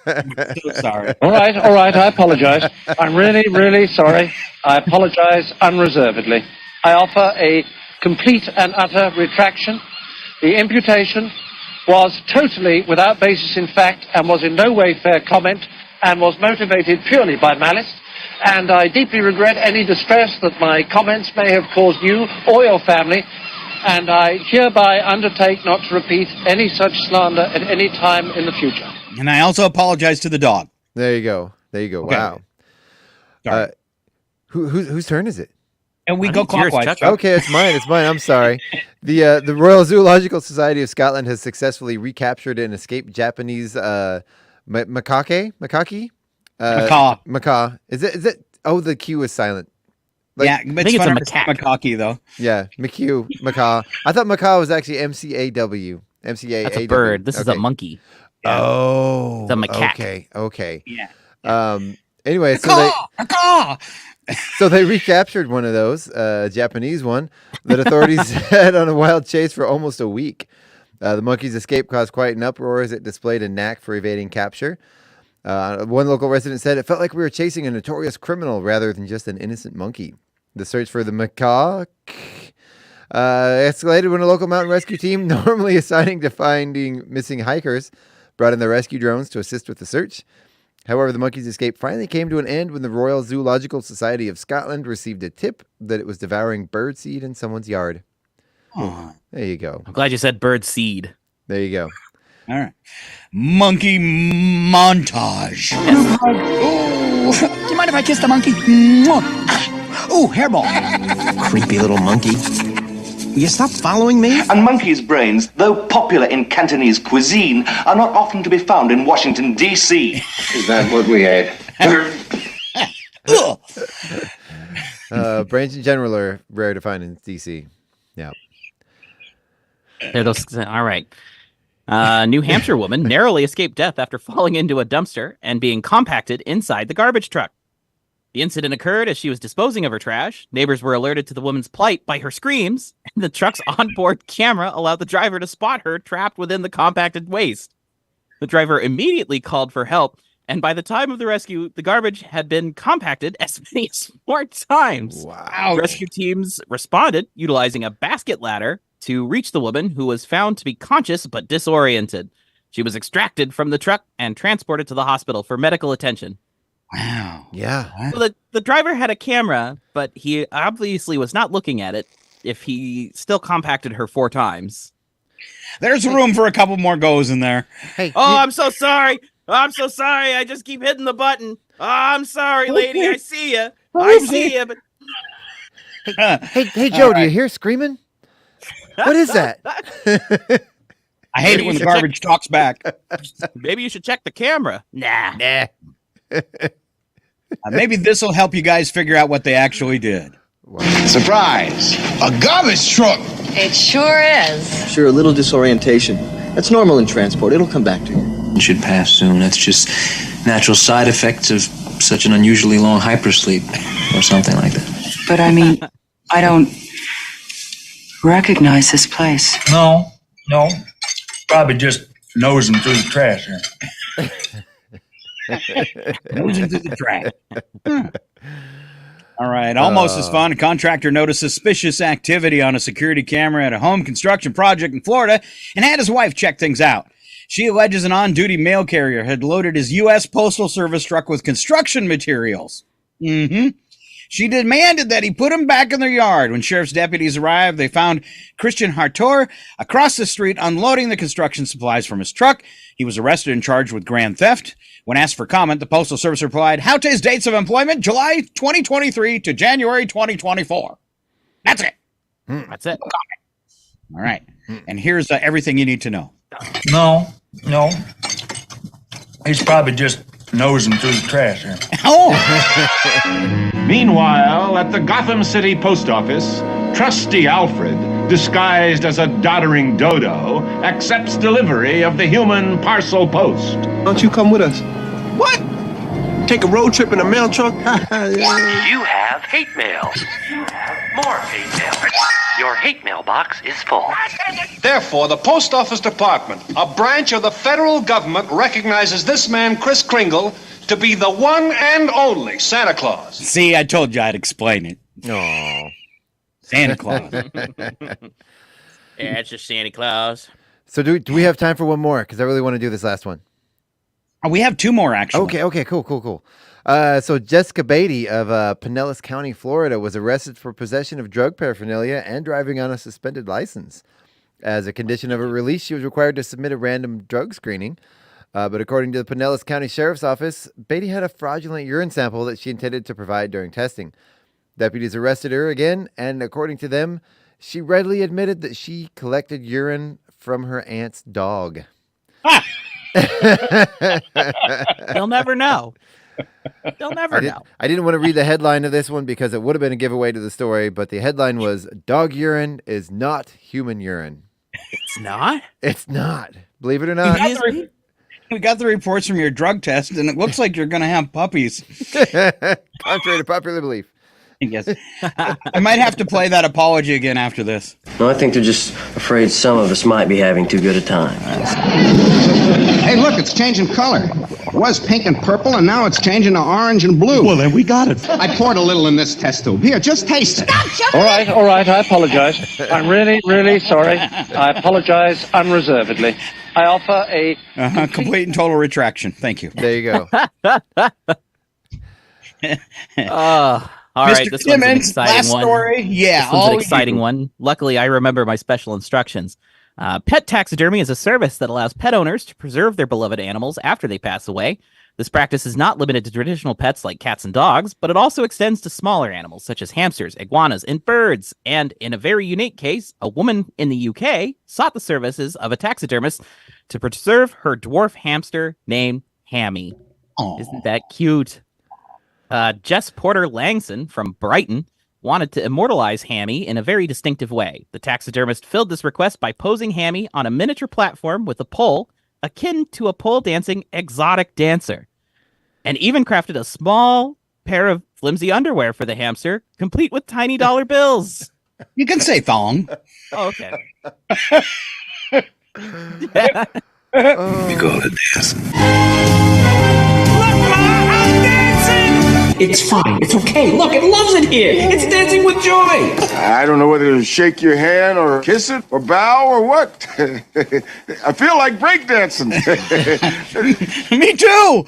I'm so sorry. All right. I apologize. I'm really sorry. I apologize unreservedly. I offer a complete and utter retraction. The imputation was totally without basis in fact and was in no way fair comment and was motivated purely by malice. And I deeply regret any distress that my comments may have caused you or your family. And I hereby undertake not to repeat any such slander at any time in the future. And I also apologize to the dog. There you go. Okay. Wow. Whose turn is it? And we go clockwise. Okay, it's mine. I'm sorry. The Royal Zoological Society of Scotland has successfully recaptured an escaped Japanese macaque. Macaque. Is it? Oh, the Q is silent. Yeah, I think it's a macaque though. Yeah, macaque. I thought macaque was actually MCAW. MCAAW. That's a bird. This is a monkey. Yeah. Oh, it's a macaque. Okay. Yeah. Anyway, so they recaptured one of those, a Japanese one, that authorities had on a wild chase for almost a week. The monkey's escape caused quite an uproar as it displayed a knack for evading capture. One local resident said it felt like we were chasing a notorious criminal rather than just an innocent monkey. The search for the macaque escalated when a local mountain rescue team, normally assigning to finding missing hikers, brought in their rescue drones to assist with the search. However, the monkey's escape finally came to an end when the Royal Zoological Society of Scotland received a tip that it was devouring birdseed in someone's yard. Oh. There you go. I'm glad you said bird seed. There you go. All right. Monkey montage. Do you mind if I kiss the monkey? Ooh, hairball. Creepy little monkey. Will you stop following me? And monkey's brains, though popular in Cantonese cuisine, are not often to be found in Washington, D.C. Is that what we ate? Brains in general are rare to find in D.C. Yeah. All right. New Hampshire woman narrowly escaped death after falling into a dumpster and being compacted inside the garbage truck. The incident occurred as she was disposing of her trash. Neighbors were alerted to the woman's plight by her screams, and the truck's onboard camera allowed the driver to spot her trapped within the compacted waste. The driver immediately called for help, and by the time of the rescue, the garbage had been compacted as many as 4 times. Wow. Rescue teams responded, utilizing a basket ladder to reach the woman, who was found to be conscious but disoriented. She was extracted from the truck and transported to the hospital for medical attention. Wow. Yeah. So the driver had a camera, but he obviously was not looking at it if he still compacted her 4 times. There's room for a couple more goes in there. Hey. I'm so sorry. I'm so sorry. I just keep hitting the button. Oh, I'm sorry, lady. I see you. I see you. But... Hey, Joe, do you hear screaming? What is that? I hate it when the garbage talks back. Maybe you should check the camera. Nah. Maybe this will help you guys figure out what they actually did. Surprise! A garbage truck! It sure is. Sure, a little disorientation. That's normal in transport. It'll come back to you. It should pass soon. That's just natural side effects of such an unusually long hypersleep or something like that. But I mean, I don't recognize this place. No. Probably just nosing through the trash here. Nosing through the trash. All right, almost as fun. A contractor noticed suspicious activity on a security camera at a home construction project in Florida and had his wife check things out. She alleges an on-duty mail carrier had loaded his U.S. Postal Service truck with construction materials. She demanded that he put them back in their yard. When sheriff's deputies arrived, they found Christian Hartor across the street unloading the construction supplies from his truck. He was arrested and charged with grand theft. When asked for comment, the Postal Service replied, Haute's dates of employment, July 2023 to January 2024. That's it. That's it. All right. And here's everything you need to know. No. He's probably just nosing through the trash here. Meanwhile, at the Gotham City Post Office, trusty Alfred, disguised as a doddering dodo, accepts delivery of the human parcel post. Why don't you come with us? What? Take a road trip in a mail truck? You have hate mail. You have more hate mail. Your hate mail box is full. Therefore, the Post Office Department, a branch of the federal government, recognizes this man, Kris Kringle, to be the one and only Santa Claus. See, I told you I'd explain it. No. Santa Claus. Yeah, it's just Santa Claus. So do we have time for one more? Because I really want to do this last one. Oh, we have two more, actually. Okay, cool. So Jessica Beatty of Pinellas County, Florida, was arrested for possession of drug paraphernalia and driving on a suspended license. As a condition of her release, she was required to submit a random drug screening. But according to the Pinellas County Sheriff's Office, Beatty had a fraudulent urine sample that she intended to provide during testing. Deputies arrested her again, and according to them, she readily admitted that she collected urine from her aunt's dog. They'll never know. They'll never know. I didn't want to read the headline of this one because it would have been a giveaway to the story, but the headline was, Dog urine is not human urine. It's not? It's not. Believe it or not. We got the reports from your drug test, and it looks like you're going to have puppies. Contrary to popular belief. Yes. I might have to play that apology again after this. No, I think they're just afraid some of us might be having too good a time. Hey, look, it's changing color. It was pink and purple, and now it's changing to orange and blue. Well, then we got it. I poured a little in this test tube. Here, just taste it. All right, I apologize. I'm really sorry. I apologize unreservedly. I offer a complete and total retraction. Thank you. There you go. All right, this one's an exciting one. Story. Yeah, this one's an exciting one. Luckily, I remember my special instructions. Pet taxidermy is a service that allows pet owners to preserve their beloved animals after they pass away. This practice is not limited to traditional pets like cats and dogs, but it also extends to smaller animals such as hamsters, iguanas, and birds. And in a very unique case, a woman in the UK sought the services of a taxidermist to preserve her dwarf hamster named Hammy. Aww. Isn't that cute? Jess Porter Langson from Brighton wanted to immortalize Hammy in a very distinctive way. The taxidermist filled this request by posing Hammy on a miniature platform with a pole akin to a pole dancing exotic dancer, and even crafted a small pair of flimsy underwear for the hamster, complete with tiny dollar bills. You can say thong. Oh, okay. We call it dancing. It's fine. It's okay. Look, it loves it here. It's dancing with joy. I don't know whether to shake your hand or kiss it or bow or what. I feel like breakdancing. Me too.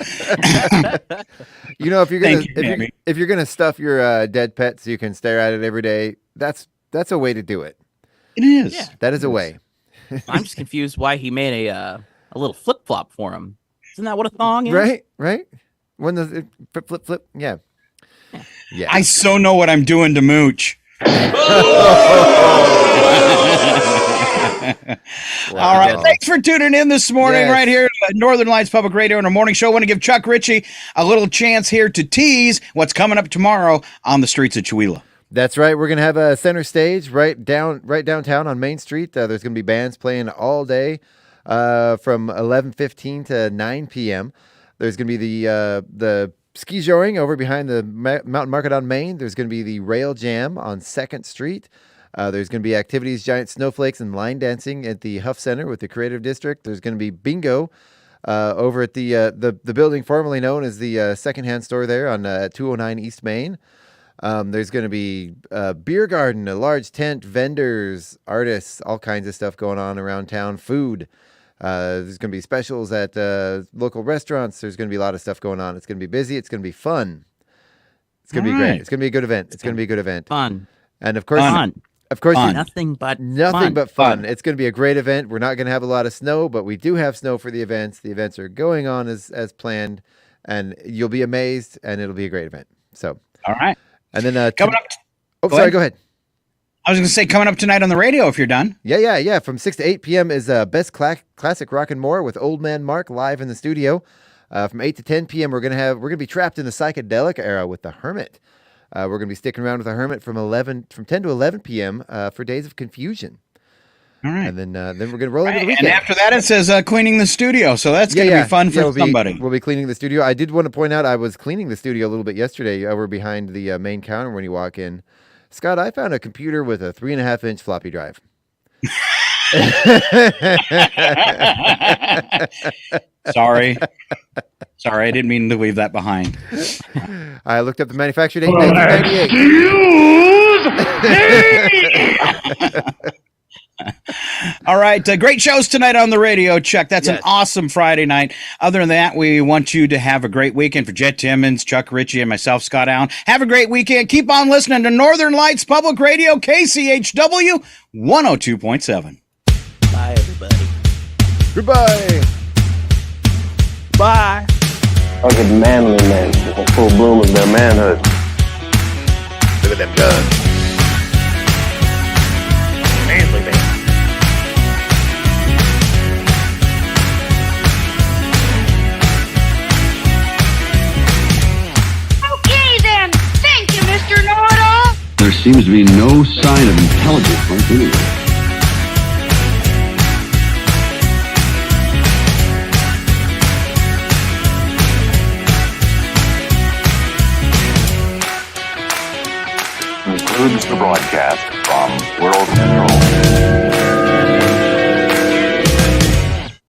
You know, if you're gonna stuff your dead pet so you can stare at it every day, that's a way to do it. It is. Yeah. That is a way. I'm just confused why he made a little flip flop for him. Isn't that what a thong is? Right. When the flip, yeah. I so know what I'm doing to Mooch. All right. Thanks for tuning in this morning right here at Northern Lights Public Radio in our morning show. I want to give Chuck Ritchie a little chance here to tease what's coming up tomorrow on the streets of Chewelah. That's right. We're going to have a center stage right downtown on Main Street. There's going to be bands playing all day from 11:15 to 9 p.m. There's going to be the ski joring over behind the Mountain Market on Main. There's going to be the Rail Jam on 2nd Street. There's going to be activities, giant snowflakes, and line dancing at the Huff Center with the Creative District. There's going to be bingo over at the building formerly known as the secondhand store there on 209 East Main. There's going to be a beer garden, a large tent, vendors, artists, all kinds of stuff going on around town, food. There's going to be specials at local restaurants. There's going to be a lot of stuff going on. It's going to be busy. It's going to be fun. It's going to be great. It's going to be a good event. It's going to be a good event. Fun. And of course, nothing but fun. It's going to be a great event. We're not going to have a lot of snow, but we do have snow for the events. The events are going on as planned, and you'll be amazed, and it'll be a great event. So, all right. And then coming up. Go ahead. I was going to say coming up tonight on the radio if you're done. Yeah. From 6 to 8 p.m. is Best Classic Rock and More with Old Man Mark live in the studio. From 8 to 10 p.m. we're gonna be trapped in the psychedelic era with the Hermit. We're gonna be sticking around with the Hermit from 10 to 11 p.m. For Days of Confusion. All right. And then we're gonna roll into the weekend. And after that, it says cleaning the studio, so that's gonna be fun for somebody. We'll be cleaning the studio. I did want to point out I was cleaning the studio a little bit yesterday over behind the main counter when you walk in. Scott, I found a computer with a 3.5-inch floppy drive. Sorry, I didn't mean to leave that behind. I looked up the manufacture date, 1998. All right, great shows tonight on the radio, Chuck. That's an awesome Friday night. Other than that, we want you to have a great weekend. For Jet Timmons, Chuck Ritchie, and myself, Scott Allen, have a great weekend. Keep on listening to Northern Lights Public Radio, KCHW 102.7. Bye, everybody. Goodbye. Bye. Look at manly men in the full bloom of their manhood. Look at them guns. Manly man. Okay then. Thank you, Mr. Know-it-all. There seems to be no sign of intelligence like anywhere. Concludes the broadcast from World Central.